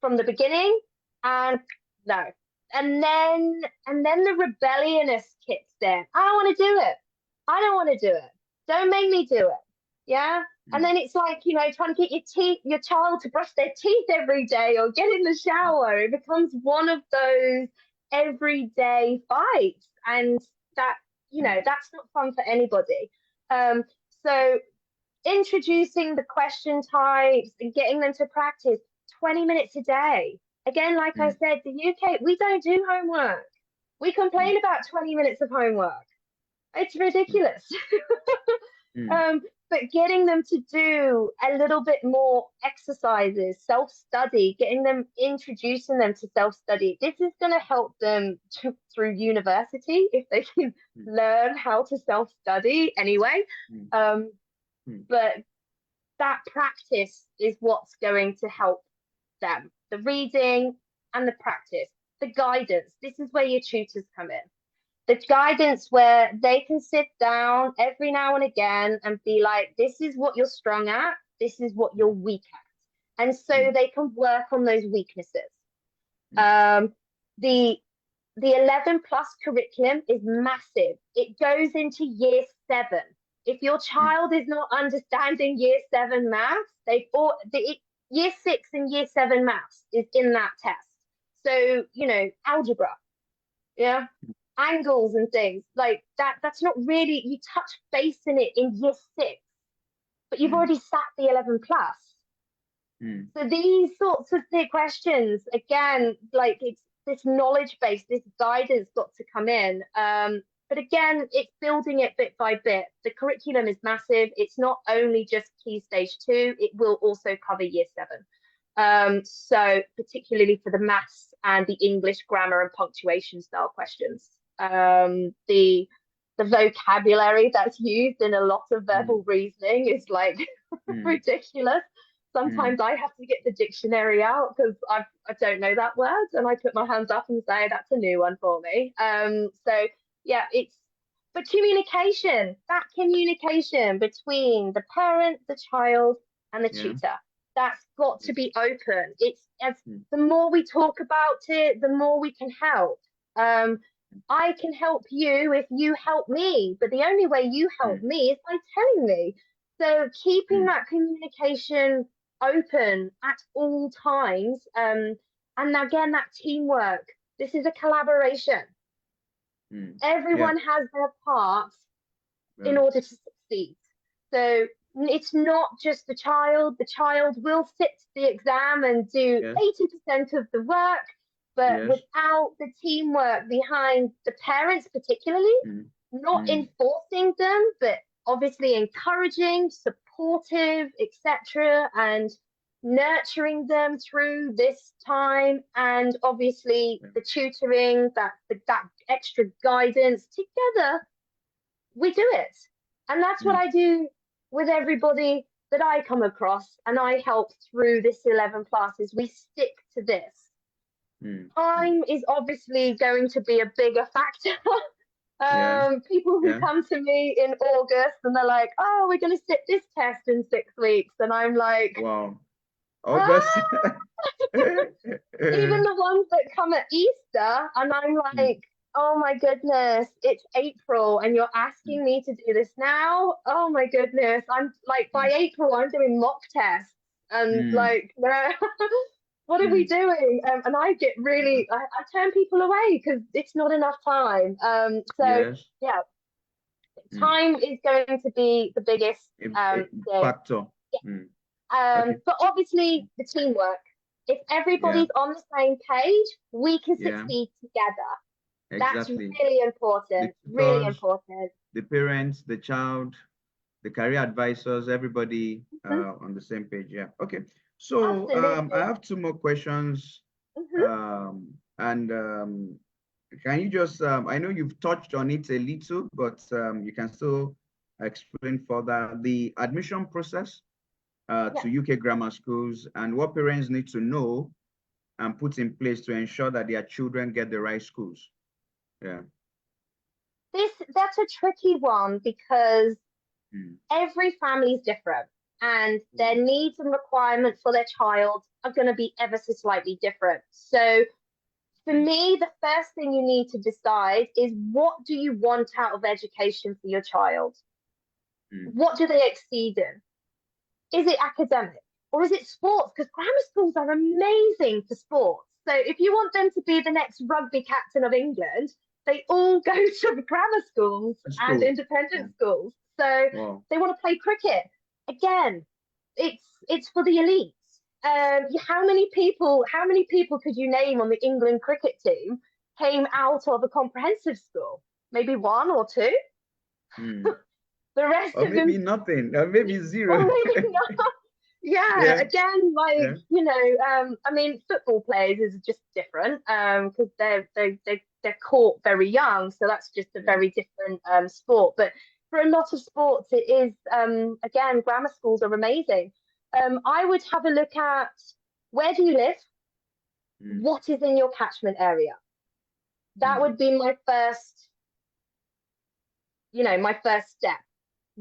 from the beginning, and no, and then the rebelliousness kicks in. I don't want to do it. I don't want to do it. Don't make me do it. Yeah. And then it's like, you know, trying to get your child to brush their teeth every day or get in the shower. It becomes one of those everyday fights. And that, you know, that's not fun for anybody. So introducing the question types and getting them to practice 20 minutes a day. Again, like I said, the UK, we don't do homework. We complain about 20 minutes of homework. It's ridiculous. But getting them to do a little bit more exercises, self-study, introducing them to self-study, this is going to help them through university if they can learn how to self-study anyway. But that practice is what's going to help them. The reading and the practice, the guidance. This is where your tutors come in. The guidance where they can sit down every now and again and be like, this is what you're strong at, this is what you're weak at. And so they can work on those weaknesses. The 11 plus curriculum is massive. It goes into year 7. If your child is not understanding year 7 maths, year 6 and year 7 maths is in that test. So, you know, algebra, yeah, angles and things like that. That's not really, you touch base in it in year 6, but you've already sat the 11 plus. So these sorts of questions, again, like this knowledge base, this guidance got to come in. But again, it's building it bit by bit. The curriculum is massive. It's not only just Key Stage 2, it will also cover Year 7. So particularly for the maths and the English grammar and punctuation style questions. The vocabulary that's used in a lot of verbal reasoning is like ridiculous. Sometimes I have to get the dictionary out because I don't know that word, and I put my hands up and say that's a new one for me. So yeah, but communication, that communication between the parent, the child, and the tutor, that's got to be open. It's the more we talk about it, the more we can help. I can help you if you help me, but the only way you help me is by telling me. So keeping that communication open at all times, and again, that teamwork. This is a collaboration. Everyone has their part in order to succeed. So it's not just the child. The child will sit the exam and do 80% of the work, but without the teamwork behind the parents, particularly, not enforcing them, but obviously encouraging, supportive, etc., and nurturing them through this time, and obviously the tutoring, that extra guidance, together we do it. And that's what I do with everybody that I come across and I help through this 11 classes. We stick to this. Time is obviously going to be a bigger factor. People who come to me in August and they're like, oh, we're going to sit this test in 6 weeks, and I'm like, wow. August. Even the ones that come at Easter, and I'm like, oh my goodness, it's April and you're asking me to do this now? Oh my goodness. I'm like, by April, I'm doing mock tests and like, what are we doing? And I get really, I turn people away because it's not enough time. Yeah, time is going to be the biggest factor. But obviously the teamwork. If everybody's on the same page, we can succeed together. That's really important. Really important. The parents, the child, the career advisors, everybody on the same page. Yeah. Okay. So I have 2 more questions. Can you just, I know you've touched on it a little, but you can still explain further the admission process to UK grammar schools and what parents need to know and put in place to ensure that their children get the right schools. Yeah. That's a tricky one because every family is different and their needs and requirements for their child are going to be ever so slightly different. So for me, the first thing you need to decide is, what do you want out of education for your child? What do they exceed in? Is it academic or is it sports? Because grammar schools are amazing for sports. So if you want them to be the next rugby captain of England, they all go to grammar schools and independent schools. So they want to play cricket. Again, it's for the elites. How many people could you name on the England cricket team came out of a comprehensive school? Maybe 1 or 2. The rest or of maybe them, nothing, or maybe 0. or maybe not. Again, like you know, I mean, football players is just different because they're caught very young, so that's just a very different sport. But for a lot of sports, it is again, grammar schools are amazing. I would have a look at, where do you live? What is in your catchment area? That would be my first, my first step.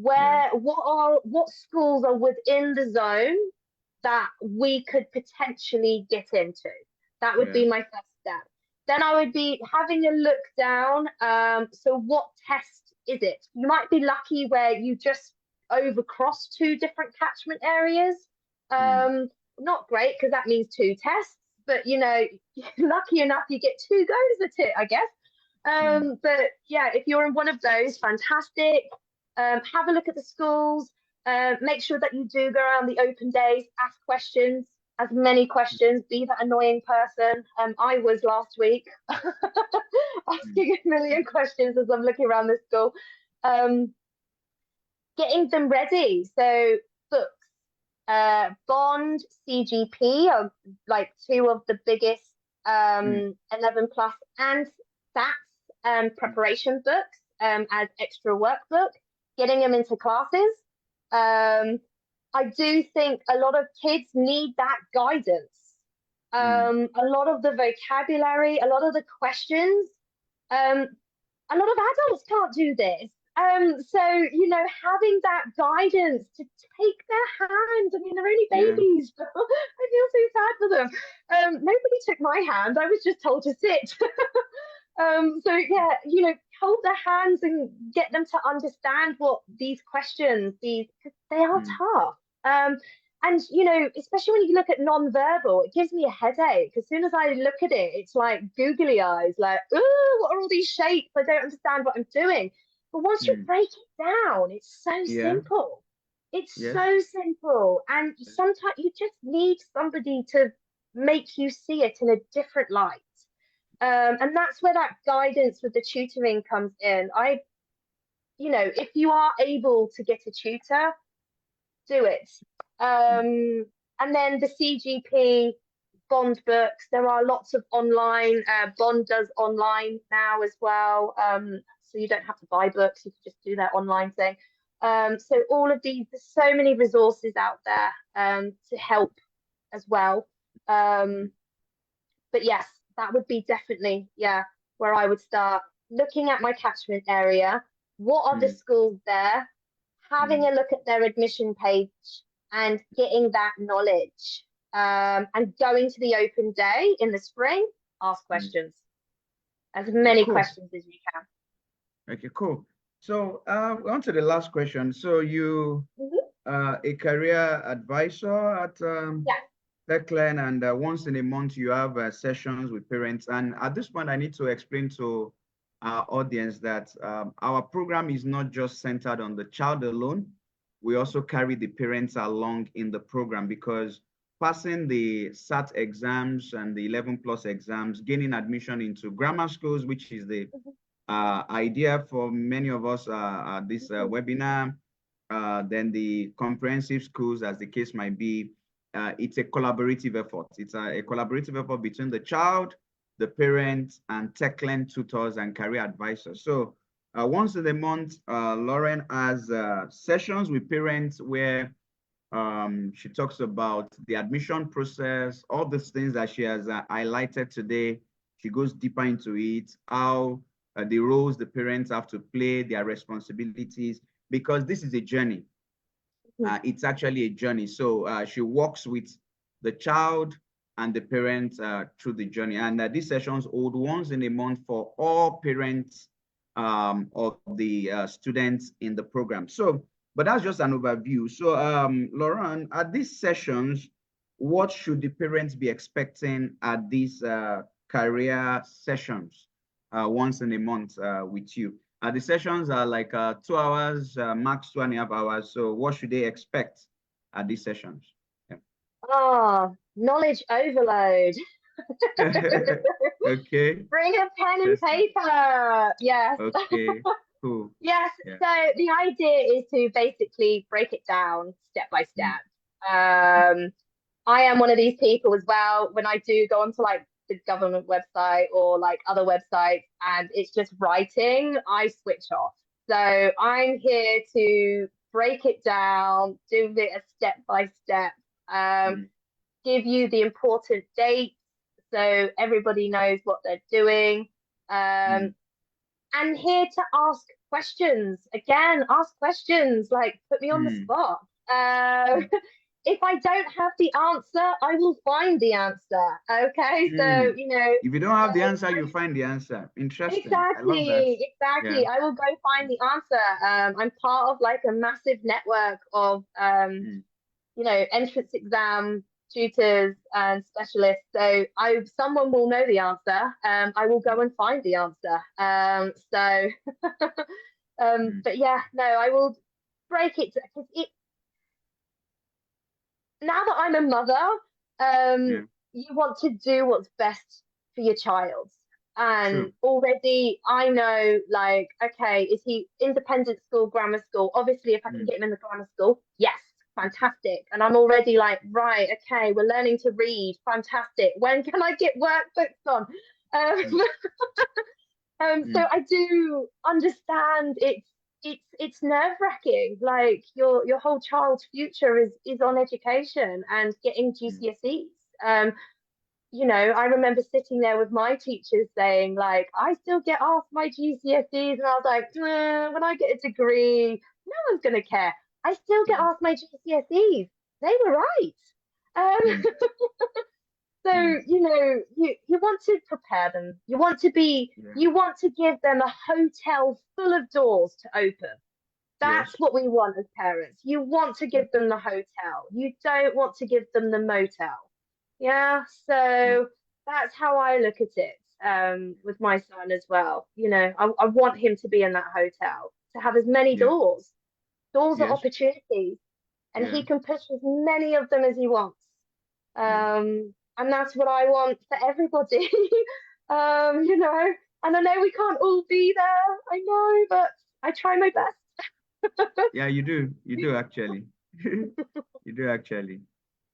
What schools are within the zone that we could potentially get into? That would be my first step. Then I would be having a look down. So what test is it? You might be lucky where you just overcross 2 different catchment areas. Not great because that means 2 tests, but lucky enough you get 2 goes at it, I guess. But yeah, if you're in one of those, fantastic. Have a look at the schools. Make sure that you do go around the open days, ask questions. as many questions, be that annoying person. I was last week asking a million questions as I'm looking around the school. Getting them ready. So books, Bond, CGP are like two of the biggest 11 plus, and SATs preparation books as extra workbook, getting them into classes. I do think a lot of kids need that guidance. A lot of the vocabulary, a lot of the questions, a lot of adults can't do this. So, having that guidance to take their hand. I mean, they're only babies, but I feel so sad for them. Nobody took my hand. I was just told to sit. So yeah, hold their hands and get them to understand what these questions, because they are tough. And especially when you look at non-verbal, it gives me a headache. As soon as I look at it, it's like googly eyes, like, oh, what are all these shapes? I don't understand what I'm doing. But once you break it down, it's so simple. It's so simple. And sometimes you just need somebody to make you see it in a different light. And that's where that guidance with the tutoring comes in. If you are able to get a tutor, do it. And then the CGP, Bond books, there are lots of online, Bond does online now as well. So you don't have to buy books, you can just do that online thing. So all of these, there's so many resources out there to help as well. But yes, that would be definitely, where I would start looking at my catchment area. What are the schools there? Having a look at their admission page and getting that knowledge. And going to the open day in the spring, ask questions. As many questions as you can. Okay, cool. So on to the last question. So you a career advisor at Techlearn, and once in a month you have sessions with parents. And at this point, I need to explain to our audience that our program is not just centered on the child alone. We also carry the parents along in the program, because passing the SAT exams and the 11 plus exams, gaining admission into grammar schools, which is the idea for many of us at this webinar, then the comprehensive schools, as the case might be, it's a collaborative effort. It's a collaborative effort between the child, the parents, and Techlearn tutors and career advisors. So once in a month, Lauren has sessions with parents where she talks about the admission process, all the things that she has highlighted today. She goes deeper into it, how the roles the parents have to play, their responsibilities, because this is a journey. It's actually a journey. So she works with the child and the parents through the journey. And these sessions hold once in a month for all parents of the students in the program. So, but that's just an overview. So, Lauren, at these sessions, what should the parents be expecting at these career sessions once in a month with you? The sessions are like 2 hours, max 2.5 hours. So what should they expect at these sessions? Knowledge overload. Okay. Bring a pen and paper. Yes. Okay, cool. Yes. So the idea is to basically break it down step by step. I am one of these people as well. When I do go onto like the government website or like other websites and it's just writing, I switch off. So I'm here to break it down, do it a step by step, give you the important dates so everybody knows what they're doing, and here to ask questions. Again, ask questions, like put me on the spot. If I don't have the answer, I will find the answer. Okay, so if you don't have the answer, you find the answer. Interesting. Exactly. I will go find the answer. I'm part of like a massive network of entrance exam tutors and specialists. So someone will know the answer. I will go and find the answer. But yeah, no, I will break it because now that I'm a mother, Yeah. You want to do what's best for your child. And True. already I know, like, okay, is he independent school, grammar school? Obviously, if I can Mm, get him in the grammar school, yes, fantastic. And I'm already like, right, okay, we're learning to read, fantastic. When can I get workbooks on? Um, mm, so mm, I do understand it's nerve-wracking. Like your whole child's future is on education and getting mm, GCSEs. You know, I remember sitting there with my teachers saying, like, I still get asked my GCSEs, and I was like, when I get a degree, no one's gonna care. I still get mm, asked my GCSEs. They were right. mm, So, mm. you know, you want to prepare them. Yeah. You want to give them a hotel full of doors to open. That's Yes. what we want as parents. You want to Mm, give them the hotel. You don't want to give them the motel. Yeah, mm, so that's how I look at it with my son as well. You know, I want him to be in that hotel, to have as many yeah. doors. Doors are Yes. opportunities, and Yeah. he can push as many of them as he wants. Yeah. And that's what I want for everybody. You know, and I know we can't all be there. I know, but I try my best. Yeah, you do. You do actually. You do actually.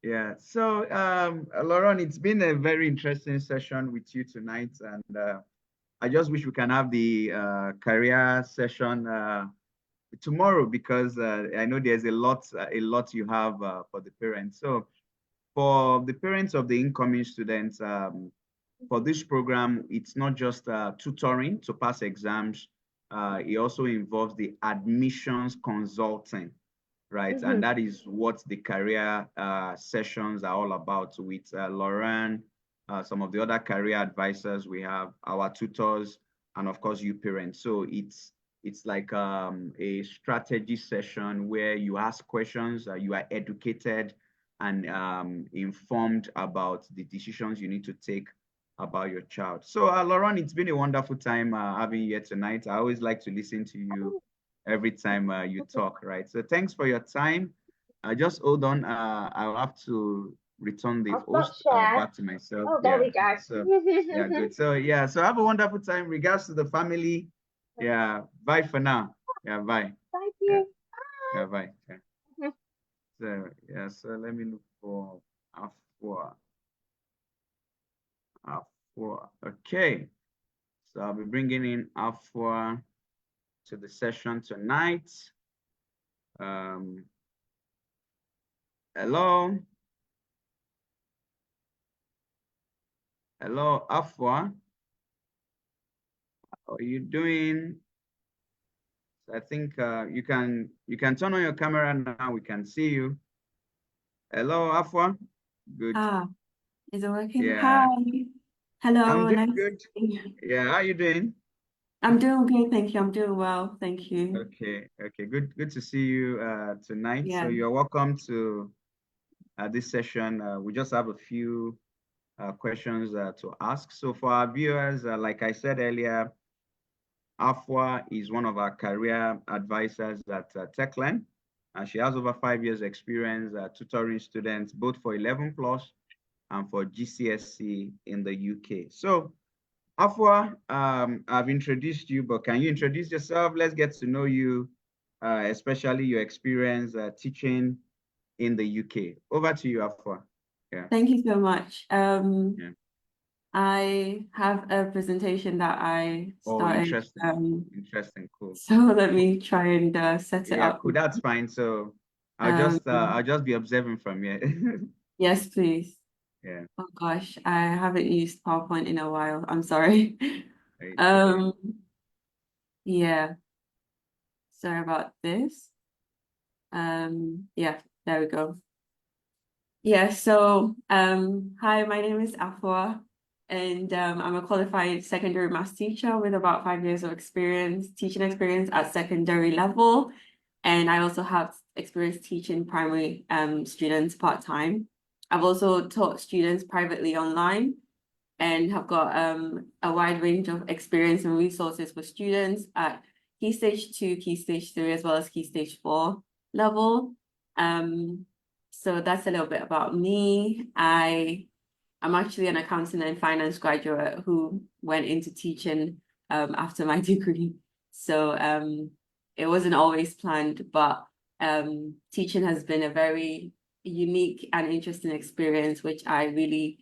Yeah. So, Lauren, it's been a very interesting session with you tonight, and I just wish we can have the career session tomorrow because I know there's a lot you have for the parents. So, for the parents of the incoming students, for this program, it's not just tutoring to pass exams. It also involves the admissions consulting, right? And Hmm. that is what the career sessions are all about with Lauren, some of the other career advisors we have, our tutors, and of course you parents. So it's like a strategy session where you ask questions, you are educated and informed about the decisions you need to take about your child. So, Lauren, it's been a wonderful time having you here tonight. I always like to listen to you every time you talk, right? So, thanks for your time. Just hold on. I'll have to return the I'll stop host share. back to myself. Oh, there Yeah. we go. So, yeah, good. So, yeah. So, have a wonderful time. Regards to the family. Yeah. Bye for now. Yeah. Bye. Thank Yeah. you. Yeah. Bye. Yeah. So, yeah. So, let me look for Afua. Afua. Okay. So I'll be bringing in Afua to the session tonight. Um, hello. Hello, Afua. How are you doing? I think you can turn on your camera now. We can see you. Hello, Afua. Good. Ah, is it working? Hi. Yeah. I'm Hello, doing nice to good. see you. Yeah, how you doing? I'm doing good, thank you. I'm doing well, thank you. Okay, okay, good to see you tonight. So Yeah. you're welcome to this session. We just have a few questions to ask. So for our viewers, like I said earlier, Afua is one of our career advisors at Techland, and she has over 5 years experience tutoring students both for 11 plus and for GCSE in the UK. So Afua, I've introduced you, but can you introduce yourself? Let's get to know you, especially your experience teaching in the UK. Over to you, Afua. Yeah. Thank you so much. Yeah. I have a presentation that I Oh, started. interesting. Interesting. Cool. So let me try and set it Yeah, up. cool. That's fine. So Um, I'll just be observing from here. yes, please. Yeah, Oh gosh, I haven't used PowerPoint in a while. I'm sorry. it's okay. Um, yeah, sorry about this. Yeah, there we go. Yeah, so hi, my name is Afua, and I'm a qualified secondary maths teacher with about 5 years of experience, teaching experience at secondary level. And I also have experience teaching primary students part-time. I've also taught students privately online and have got a wide range of experience and resources for students at Key Stage 2, Key Stage 3, as well as Key Stage 4 level. So that's a little bit about me. I'm actually an accounting and finance graduate who went into teaching after my degree. So it wasn't always planned, but teaching has been a very unique and interesting experience, which I really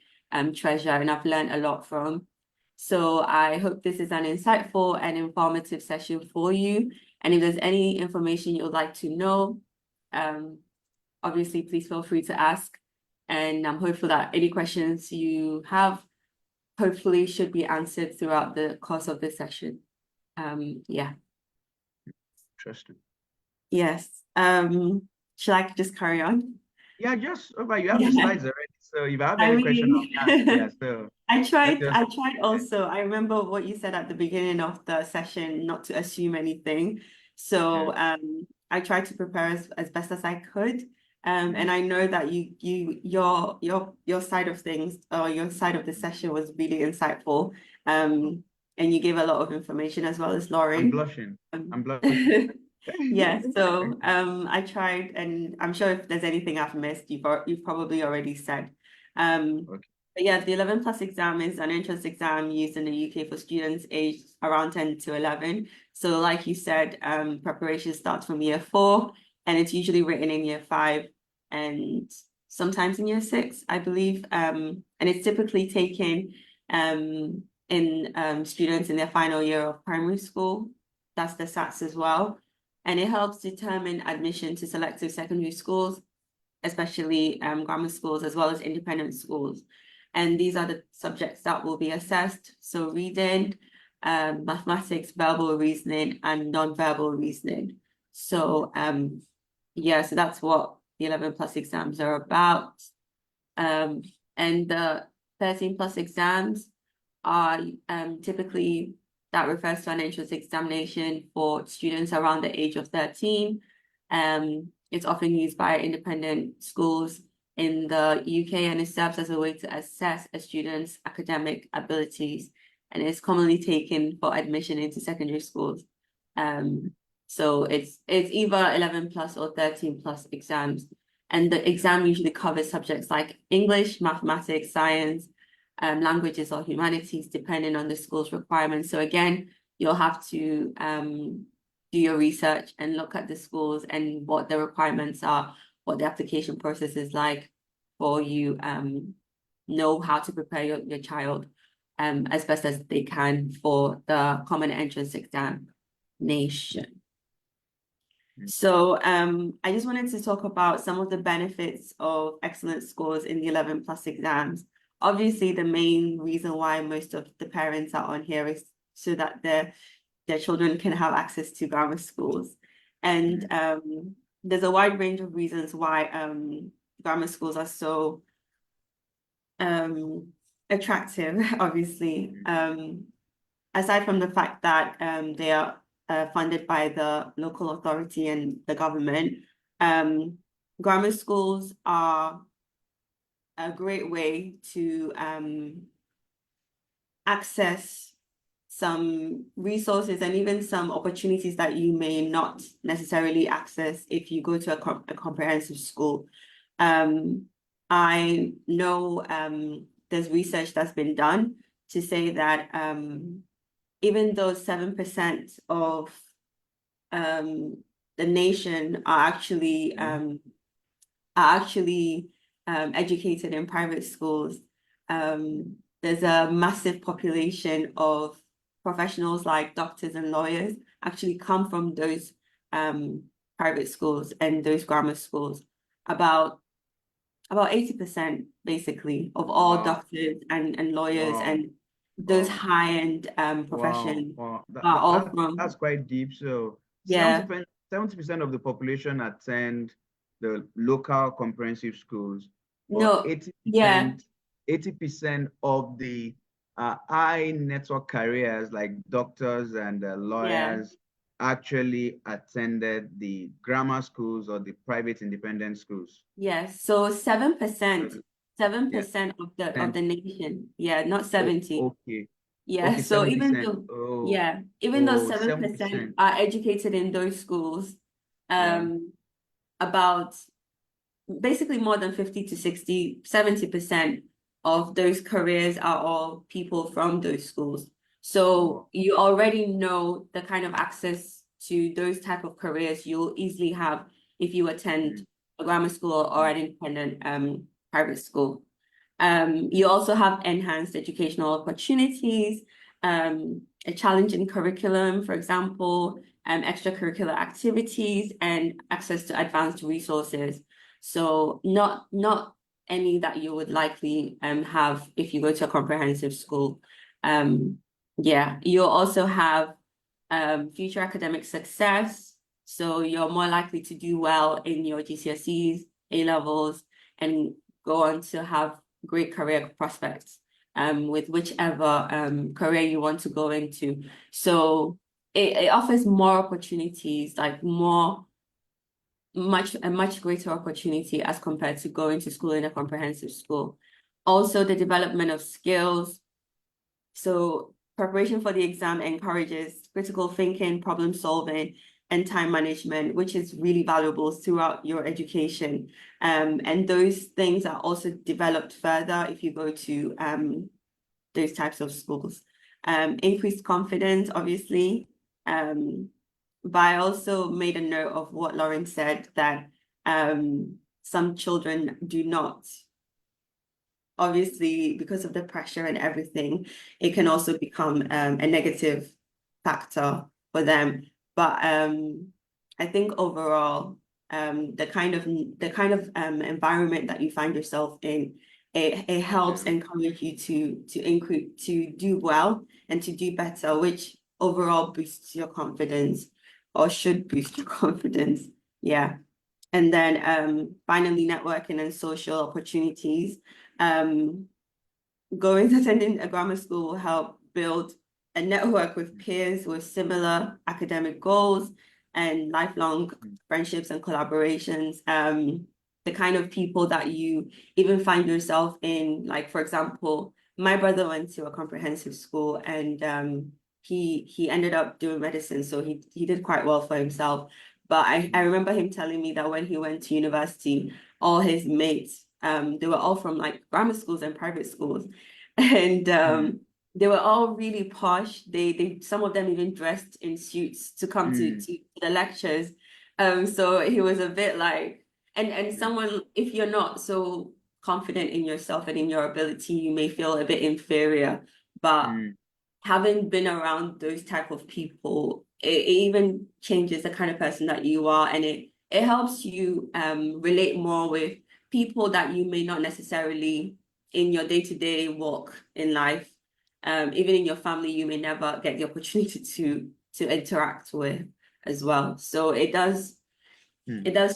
treasure and I've learned a lot from. So I hope this is an insightful and informative session for you. And if there's any information you'd like to know, obviously, please feel free to ask. And I'm hopeful that any questions you have, hopefully should be answered throughout the course of this session. Yeah. Interesting. Yes. Should I just carry on? Yeah, just over. You have the Yeah. slides already. So if you have I any question, mean, yeah. So I tried just also. I remember what you said at the beginning of the session, not to assume anything. So I tried to prepare as best as I could. And I know that your side of things or your side of the session was really insightful. And you gave a lot of information as well as I'm Lauren. blushing. I'm blushing. Yeah, so I tried, and I'm sure if there's anything I've missed, you've probably already said. Okay. But yeah, the 11 plus exam is an entrance exam used in the UK for students aged around 10 to 11. So like you said, preparation starts from year 4, and it's usually written in year 5 and sometimes in year 6, I believe. And it's typically taken in students in their final year of primary school. That's the SATs as well. And it helps determine admission to selective secondary schools, especially grammar schools, as well as independent schools. And these are the subjects that will be assessed. So reading, mathematics, verbal reasoning, and non-verbal reasoning. So yeah, so that's what the 11 plus exams are about. And the 13 plus exams are typically, that refers to an entrance examination for students around the age of 13. It's often used by independent schools in the UK, and it serves as a way to assess a student's academic abilities, and it's commonly taken for admission into secondary schools. So it's either 11 plus or 13 plus exams, and the exam usually covers subjects like English, mathematics, science, languages or humanities, depending on the school's requirements. So again, you'll have to do your research and look at the schools and what the requirements are, what the application process is like for you, know how to prepare your child as best as they can for the common entrance examination. So I just wanted to talk about some of the benefits of excellent scores in the 11 plus exams. Obviously, the main reason why most of the parents are on here is so that their children can have access to grammar schools. And there's a wide range of reasons why grammar schools are so attractive, obviously. Aside from the fact that they are funded by the local authority and the government, grammar schools are a great way to access some resources and even some opportunities that you may not necessarily access if you go to a comprehensive school. I know there's research that's been done to say that even though 7% of the nation are actually educated in private schools, there's a massive population of professionals like doctors and lawyers actually come from those private schools and those grammar schools. About 80% basically of all doctors and lawyers and those high-end professions are all from. That's quite deep. So yeah, 70% of the population attend the local comprehensive schools. No, 80% of the high network careers like doctors and lawyers actually attended the grammar schools or the private independent schools. Yes, so 7% of the nation. Yeah, not 70. Okay. Yeah, Okay, so even 7%. though even though 7% are educated in those schools, about basically more than 50 to 60, 70% of those careers are all people from those schools. So you already know the kind of access to those type of careers you'll easily have if you attend a grammar school or an independent private school. You also have enhanced educational opportunities, a challenging curriculum, for example, extracurricular activities, and access to advanced resources. So not any that you would likely have if you go to a comprehensive school. Yeah, you'll also have future academic success. So you're more likely to do well in your GCSEs, A-levels, and go on to have great career prospects with whichever career you want to go into. So it offers more opportunities, like a much greater opportunity as compared to going to school in a comprehensive school. Also, the development of skills. So preparation for the exam encourages critical thinking, problem solving, and time management, which is really valuable throughout your education. And those things are also developed further if you go to those types of schools. Increased confidence, obviously. But I also made a note of what Lauren said, that some children do not. Obviously, because of the pressure and everything, it can also become a negative factor for them. But I think overall, the kind of environment that you find yourself in, it helps encourage you to do well and to do better, which overall boosts your confidence, or should boost your confidence. Yeah. And then finally, networking and social opportunities. Attending a grammar school will help build a network with peers with similar academic goals and lifelong friendships and collaborations. The kind of people that you even find yourself in, like, for example, my brother went to a comprehensive school, and he ended up doing medicine, so he did quite well for himself. But I remember him telling me that when he went to university, all his mates, they were all from like grammar schools and private schools. And they were all really posh. They some of them even dressed in suits to come to the lectures. So he was a bit like, and someone, if you're not so confident in yourself and in your ability, you may feel a bit inferior. But having been around those type of people, it even changes the kind of person that you are, and it helps you relate more with people that you may not necessarily in your day-to-day walk in life. Even in your family, you may never get the opportunity to interact with as well. So it does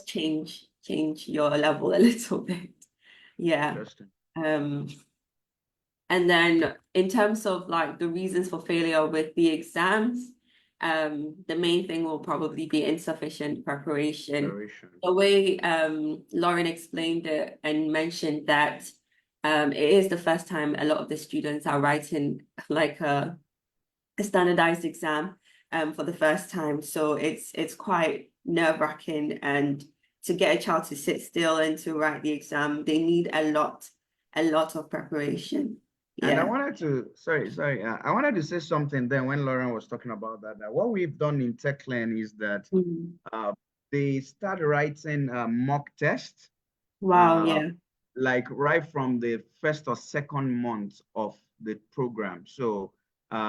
change your level a little bit. Yeah. Interesting. And then in terms of like the reasons for failure with the exams, the main thing will probably be insufficient preparation. The way Lauren explained it and mentioned that it is the first time a lot of the students are writing like a standardized exam for the first time. So it's quite nerve-wracking, and to get a child to sit still and to write the exam, they need a lot of preparation. And Yeah. I wanted to, I wanted to say something then when Lauren was talking about that what we've done in TechLearn is that they start writing mock tests. Wow, yeah. Like right from the first or second month of the program. So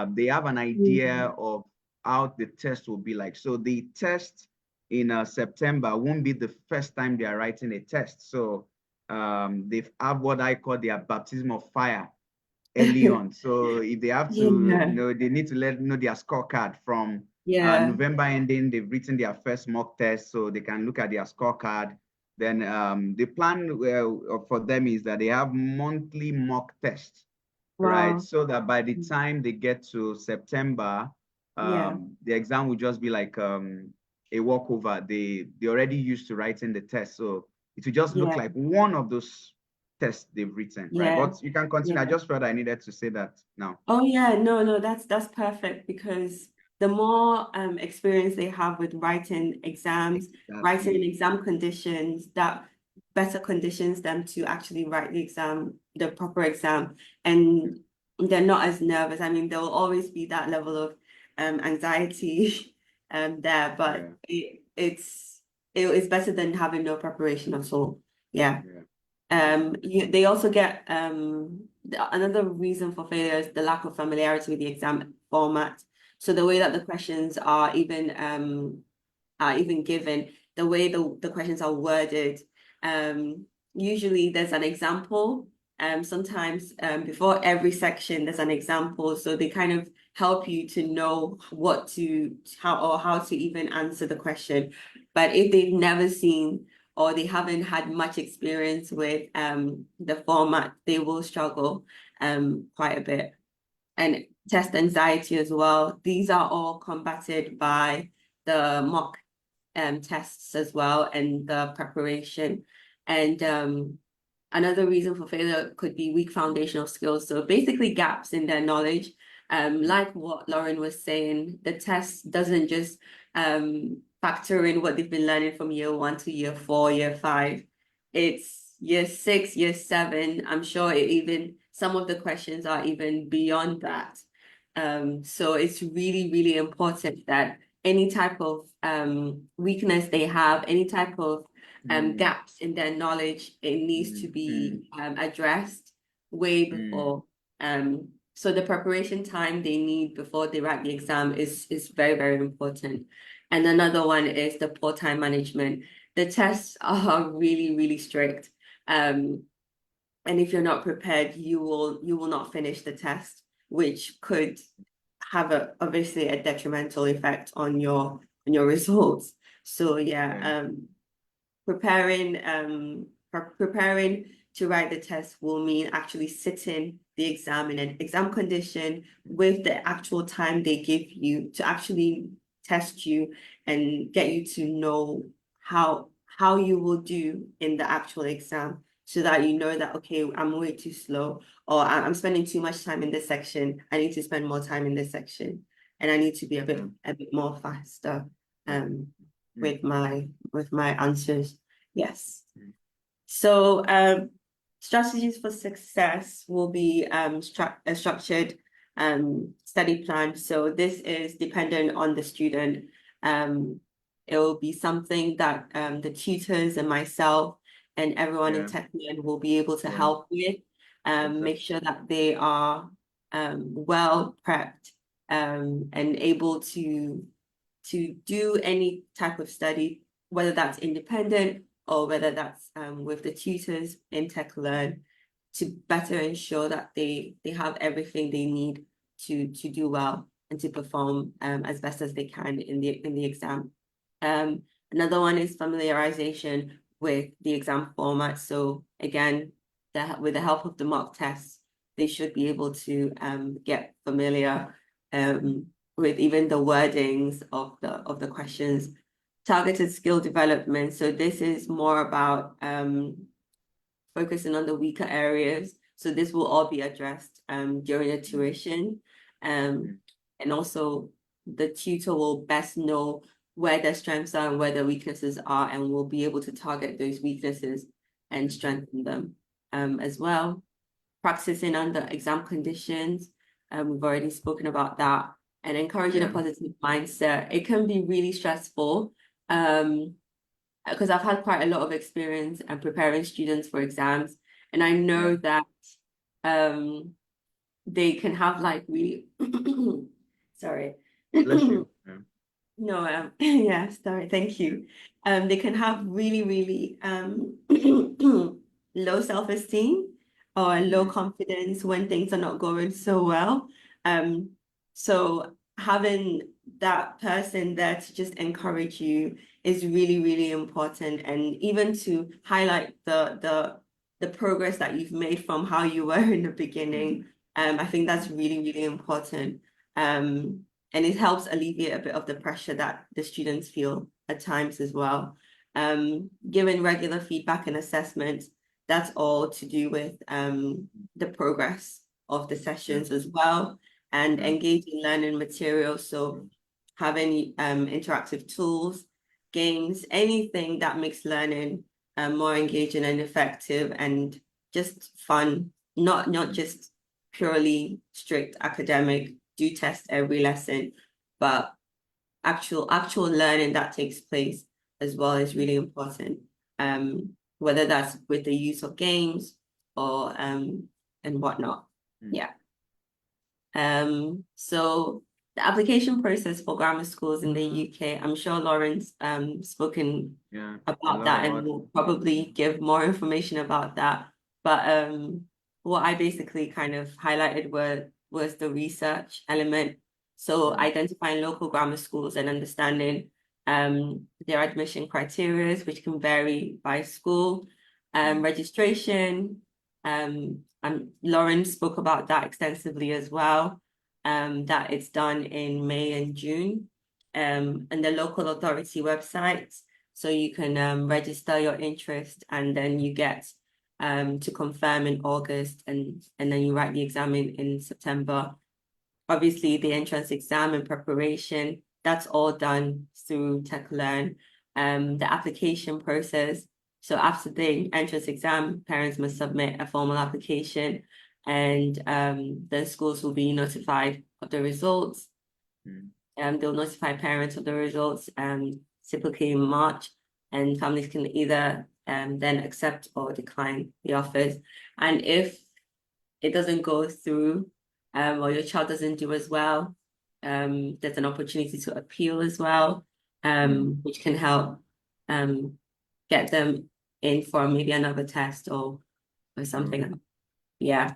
they have an idea of how the test will be like. So the test in September won't be the first time they are writing a test. So they have what I call their baptism of fire early on. So if they have to, they need to know their scorecard from November ending. They've written their first mock test, so they can look at their scorecard. Then the plan for them is that they have monthly mock tests, right? So that by the time they get to September, the exam will just be like a walkover. They already used to writing the test, so it will just look like one of those tests they've written, right? But you can continue. I just felt I needed to say that now. Oh yeah, no, that's perfect, because the more experience they have with writing exams, writing in exam conditions, that better conditions them to actually write the exam, the proper exam, and they're not as nervous. I mean, there will always be that level of anxiety there, but it's better than having no preparation at all. Yeah. They also get another reason for failure is the lack of familiarity with the exam format. So the way that the questions are even given, the way the questions are worded. Usually there's an example. Sometimes before every section there's an example, so they kind of help you to know how to even answer the question. But if they've never seen or they haven't had much experience with the format, they will struggle quite a bit. And test anxiety as well. These are all combated by the mock tests as well and the preparation. And another reason for failure could be weak foundational skills. So basically gaps in their knowledge. Like what Lauren was saying, the test doesn't just factor in what they've been learning from year 1 to year 4, year 5. It's year 6, year 7. I'm sure some of the questions are even beyond that. So it's really, really important that any type of weakness they have, any type of gaps in their knowledge, it needs to be addressed way before. So the preparation time they need before they write the exam is very, very important. And another one is the poor time management. The tests are really, really strict. And if you're not prepared, you will not finish the test, which could have obviously a detrimental effect on your results. So preparing to write the test will mean actually sitting the exam in an exam condition with the actual time they give you to actually test you and get you to know how you will do in the actual exam, so that you know that, okay, I'm way too slow, or I'm spending too much time in this section. I need to spend more time in this section, and I need to be a bit more faster with my answers. Yes. So strategies for success will be a structured study plan. So this is dependent on the student. It will be something that the tutors and myself and everyone in TechLearn will be able to help with. Make sure that they are well prepped and able to do any type of study, whether that's independent or whether that's with the tutors in TechLearn, to better ensure that they have everything they need to do well and to perform as best as they can in the exam. Another one is familiarization with the exam format. So again, with the help of the mock tests, they should be able to get familiar with even the wordings of the questions. Targeted skill development. So this is more about focusing on the weaker areas. So this will all be addressed during the tuition. And also the tutor will best know where their strengths are and where their weaknesses are, and will be able to target those weaknesses and strengthen them as well. Practicing under exam conditions. We've already spoken about that. And encouraging a positive mindset. It can be really stressful because I've had quite a lot of experience preparing students for exams, and I know that they can have like really sorry. Bless you. No, yeah, sorry, thank you. They can have really, really low self-esteem or low confidence when things are not going so well. So having that person there to just encourage you is really, really important, and even to highlight the progress that you've made from how you were in the beginning. I think that's really, really important. And it helps alleviate a bit of the pressure that the students feel at times as well. Giving regular feedback and assessments, that's all to do with the progress of the sessions as well, and engaging learning materials. So having interactive tools, games, anything that makes learning more engaging and effective and just fun, not just purely strict academic, do test every lesson, but actual learning that takes place as well is really important. Whether that's with the use of games or and whatnot. Yeah. So the application process for grammar schools in the UK, I'm sure Lauren's spoken about that and will probably give more information about that. But what I basically kind of highlighted was the research element. So identifying local grammar schools and understanding their admission criteria, which can vary by school, registration, and Lauren spoke about that extensively as well, that it's done in May and June, and the local authority websites. So you can register your interest and then you get to confirm in August and then you write the exam in September. Obviously, the entrance exam and preparation, that's all done through TechLearn. The application process. So after the entrance exam, parents must submit a formal application and the schools will be notified of the results. They'll notify parents of the results typically in March, and families can either then accept or decline the offers. And if it doesn't go through or your child doesn't do as well, there's an opportunity to appeal as well, which can help get them in for maybe another test or something. Yeah.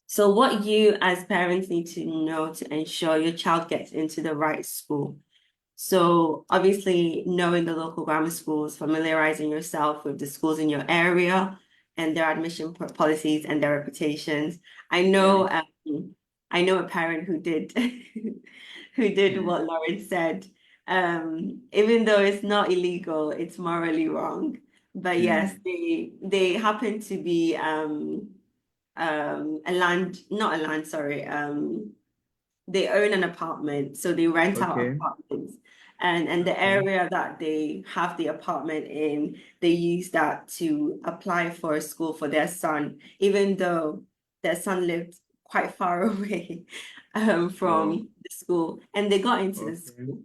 So what you as parents need to know to ensure your child gets into the right school. So obviously knowing the local grammar schools, familiarizing yourself with the schools in your area and their admission policies and their reputations. I know a parent who did what Lauren said. Even though it's not illegal, it's morally wrong. But yes, they happen to be they own an apartment, so they rent out apartments. And the area that they have the apartment in, they use that to apply for a school for their son, even though their son lived quite far away from the school, and they got into the school.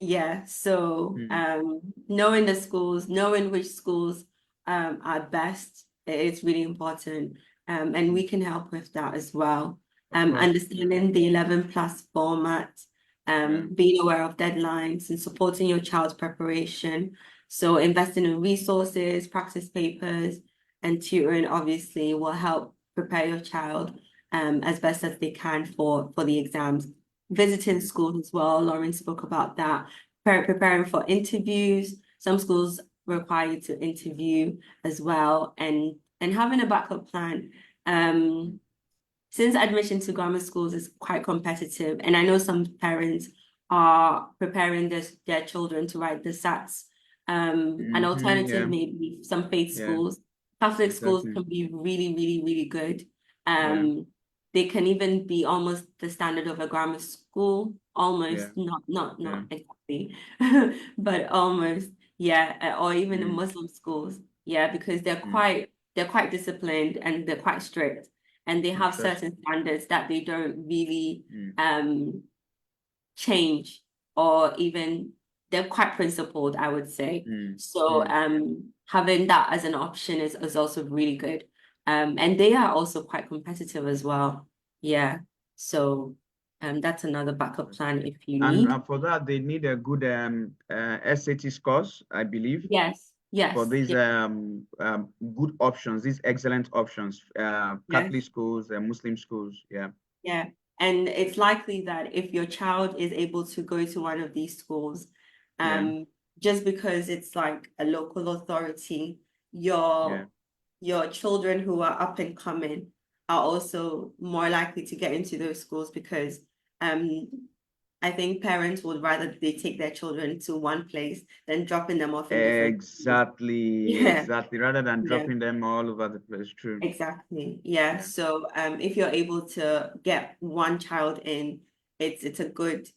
Yeah, so knowing the schools, knowing which schools are best, it's really important. And we can help with that as well. Understanding the 11+ format, being aware of deadlines and supporting your child's preparation. So investing in resources, practice papers, and tutoring obviously will help prepare your child as best as they can for the exams. Visiting schools as well, Lauren spoke about that. Preparing for interviews. Some schools require you to interview as well, and having a backup plan. Since admission to grammar schools is quite competitive, and I know some parents are preparing their children to write the SATs. An alternative may be some faith schools. Catholic schools can be really, really, really good. They can even be almost the standard of a grammar school, almost, not exactly, but almost, or even the Muslim schools, because they're quite disciplined and they're quite strict, and they have certain standards that they don't really change, or even they're quite principled, I would say. So having that as an option is also really good. And they are also quite competitive as well. Yeah. So that's another backup plan if you need. And for that, they need a good SAT scores, I believe. Yes. For these good options, these excellent options, Catholic schools and Muslim schools. Yeah. And it's likely that if your child is able to go to one of these schools, just because it's like a local authority, your children who are up and coming are also more likely to get into those schools, because I think parents would rather they take their children to one place than dropping them off in different Exactly. Rather than dropping them all over the place. True. Exactly. So if you're able to get one child in, it's a good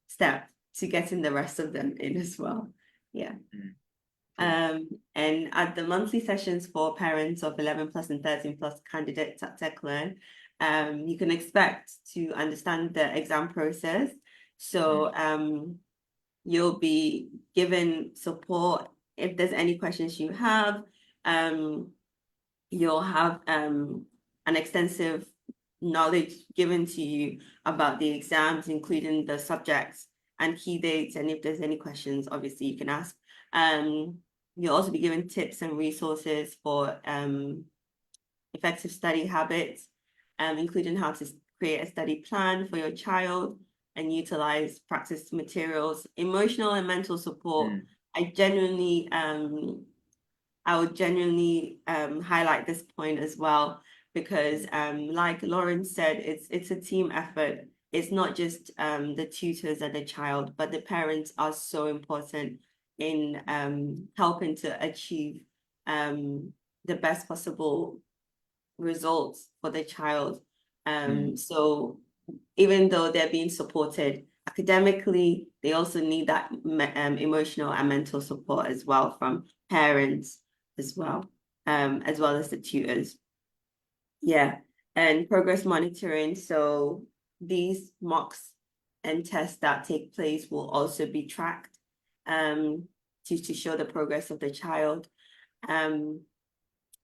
step to getting the rest of them in as well. Yeah. Mm. And at the monthly sessions for parents of 11 plus and 13 plus candidates at TechLearn, you can expect to understand the exam process. So you'll be given support if there's any questions you have. You'll have an extensive knowledge given to you about the exams, including the subjects and key dates. And if there's any questions, obviously you can ask. You'll also be given tips and resources for effective study habits, including how to create a study plan for your child and utilize practice materials, emotional and mental support. I would genuinely highlight this point as well, because like Lauren said, it's a team effort. It's not just the tutors and the child, but the parents are so important in helping to achieve the best possible results for the child. So even though they're being supported academically, they also need that emotional and mental support as well from parents as well as the tutors. Yeah, and progress monitoring. So these mocks and tests that take place will also be tracked to show the progress of the child.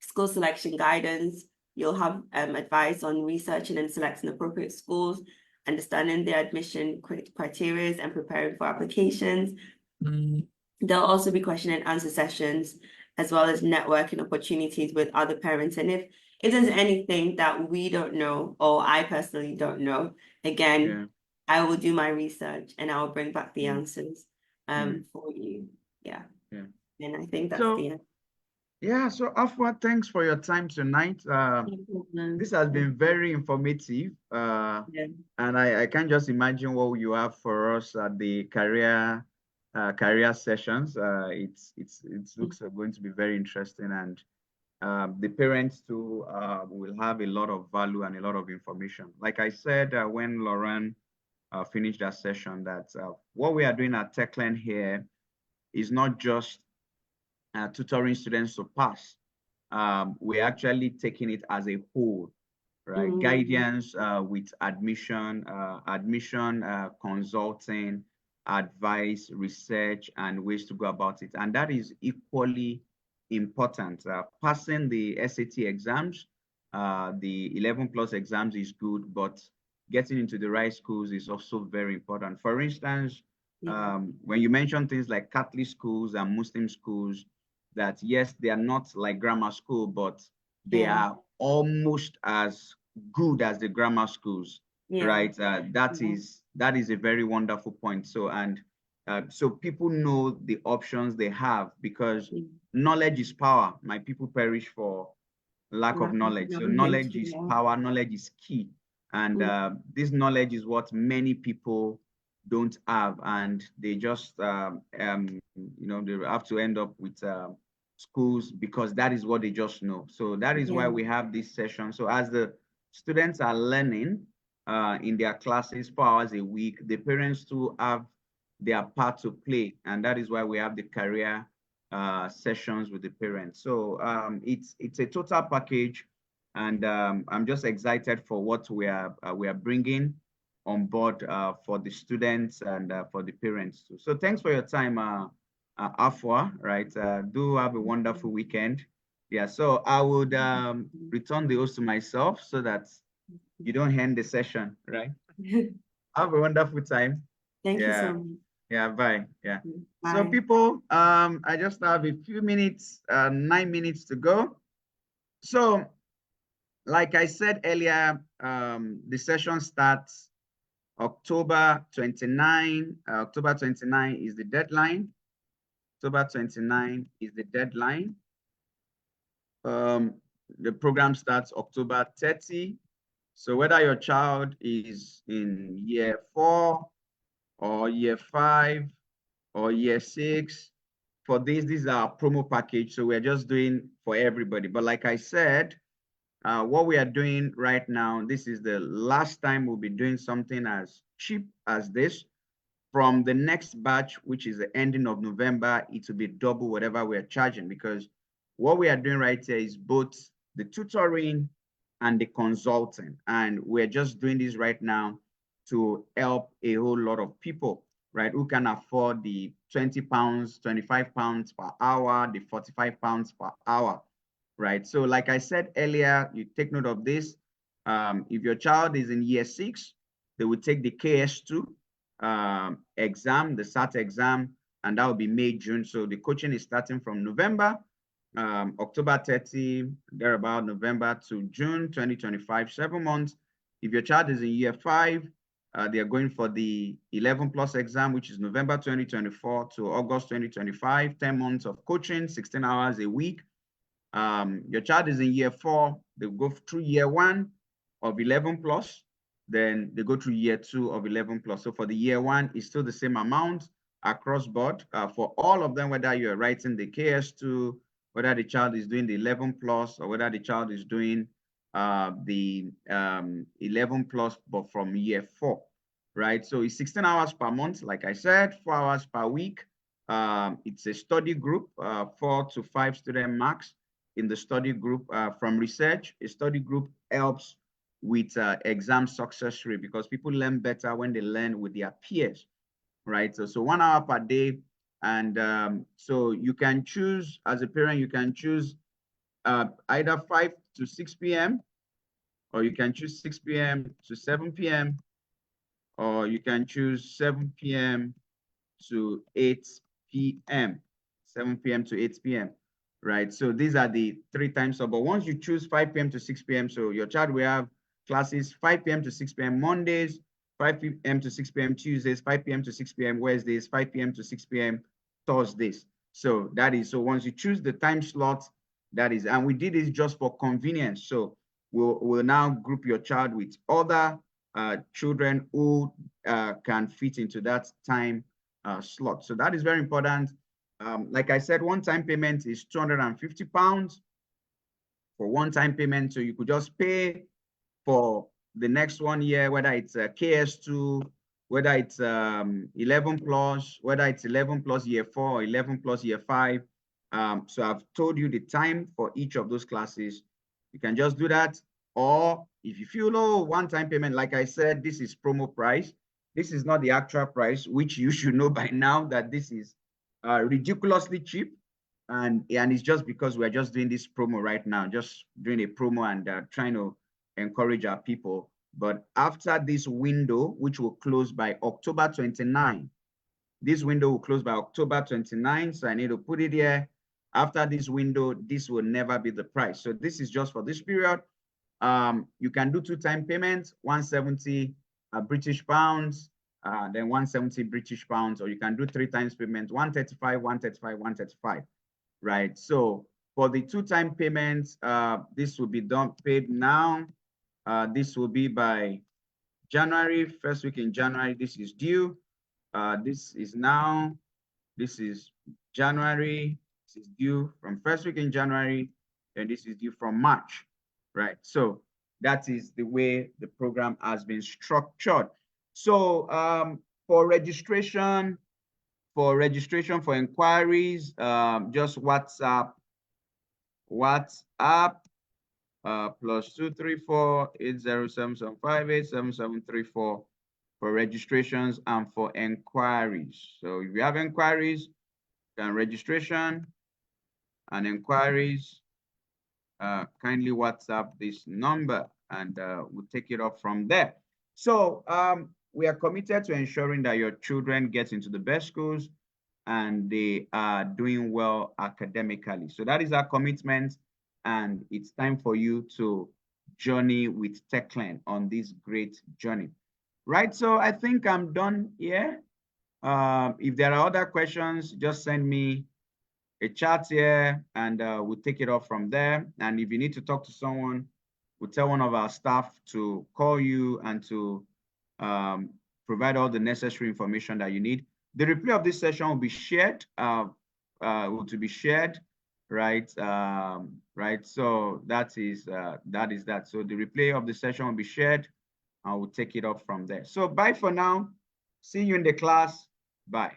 School selection guidance. You'll have advice on researching and selecting appropriate schools, understanding their admission criteria and preparing for applications. There'll also be question and answer sessions, as well as networking opportunities with other parents. And if there's anything that we don't know, or I personally don't know, again, I will do my research and I will bring back the answers for you. Yeah. And I think that's the end. Yeah, so Afua, thanks for your time tonight. This has been very informative. And I can just imagine what you have for us at the career sessions. It looks going to be very interesting, and the parents too will have a lot of value and a lot of information. Like I said, when Lauren finished that session, that what we are doing at TechLearn here is not just tutoring students to pass. We're actually taking it as a whole, right? Guidance with admission, consulting, advice, research, and ways to go about it. And that is equally important. Passing the SAT exams, the 11 plus exams is good, but getting into the right schools is also very important. For instance, when you mention things like Catholic schools and Muslim schools, that yes, they are not like grammar school, but they are almost as good as the grammar schools, right? That is a very wonderful point. So, and so people know the options they have, because knowledge is power. My people perish for lack of knowledge. So knowledge is power, knowledge is key. And this knowledge is what many people don't have, and they just they have to end up with schools because that is what they just know. So that is why we have this session. So as the students are learning in their classes 4 hours a week, the parents too have their part to play, and that is why we have the career sessions with the parents. So it's a total package, and I'm just excited for what we are bringing on board for the students and for the parents too. So thanks for your time, Afua, right? Do have a wonderful weekend. Yeah, so I would return the host to myself so that you don't end the session, right? Have a wonderful time. Thank you so much. Yeah, bye. Yeah. Bye. So people, I just have a few minutes, 9 minutes to go. So like I said earlier, the session starts October 29. October 29 is the deadline. October 29 is the deadline. The program starts October 30. So whether your child is in year 4 or year 5 or year 6, for this is our promo package. So we're just doing for everybody. But like I said, what we are doing right now, this is the last time we'll be doing something as cheap as this. from the next batch, which is the ending of November, it will be double whatever we are charging, because what we are doing right here is both the tutoring and the consulting. And we're just doing this right now to help a whole lot of people, right, who can afford the 20 pounds, 25 pounds per hour, the 45 pounds per hour, right? So like I said earlier, you take note of this. If your child is in year 6, they will take the KS2 exam, the SAT exam, and that will be May, June. So the coaching is starting from November, October 30, thereabout, November to June 2025, 7 months. If your child is in year 5, they are going for the 11 plus exam, which is November 2024 to August 2025, 10 months of coaching, 16 hours a week. Your child is in year 4, they go through year 1 of 11 plus, then they go through year 2 of 11 plus. So for the year 1, it's still the same amount across board for all of them, whether you're writing the KS2, whether the child is doing the 11 plus, or whether the child is doing the 11 plus, but from year 4, right? So it's 16 hours per month, like I said, 4 hours per week. It's a study group, 4 to 5 student max in the study group. From research, a study group helps with exam success rate, because people learn better when they learn with their peers, right? So 1 hour per day. And so you can choose, as a parent, you can choose either 5 to 6 p.m., or you can choose 6 p.m. to 7 p.m., or you can choose 7 p.m. to 8 p.m., 7 p.m. to 8 p.m., right? So these are the 3 times. But once you choose 5 p.m. to 6 p.m., so your child will have classes 5 p.m. to 6 p.m. Mondays, 5 p.m. to 6 p.m. Tuesdays, 5 p.m. to 6 p.m. Wednesdays, 5 p.m. to 6 p.m. Thursdays. So that is, so once you choose the time slot, that is, and we did this just for convenience. So we'll now group your child with other children who can fit into that time slot. So that is very important. Like I said, one-time payment is £250 for one-time payment. So you could just pay for the next 1 year, whether it's a KS2, whether it's 11 plus, whether it's 11 plus year 4 or 11 plus year 5. So I've told you the time for each of those classes. You can just do that. Or if you feel, oh, one-time payment, like I said, this is promo price. This is not the actual price, which you should know by now that this is ridiculously cheap. And it's just because we're just doing this promo right now, just doing a promo and trying to encourage our people. But after this window, which will close by October 29, this window will close by October 29. So I need to put it here. After this window, this will never be the price. So this is just for this period. You can do 2-time payments, 170 British pounds, then 170 British pounds, or you can do 3 times payment, 135, 135, 135, right? So for the 2-time payments, this will be paid now. This will be by January, first week in January. This is due. This is now. This is January. This is due from first week in January, and this is due from March, right? So that is the way the program has been structured. So for registration, for inquiries, just WhatsApp +234 8077587734 for registrations and for inquiries. So if you have inquiries, then registration and inquiries, kindly WhatsApp this number, and we'll take it up from there. So we are committed to ensuring that your children get into the best schools and they are doing well academically. So that is our commitment, and it's time for you to journey with Techlearn on this great journey. Right, so I think I'm done here. If there are other questions, just send me a chat here, and we'll take it off from there. And if you need to talk to someone, we'll tell one of our staff to call you and to provide all the necessary information that you need. The replay of this session will be shared, right? Right. So that is that. So the replay of the session will be shared, and we'll take it up from there. So bye for now. See you in the class. Bye.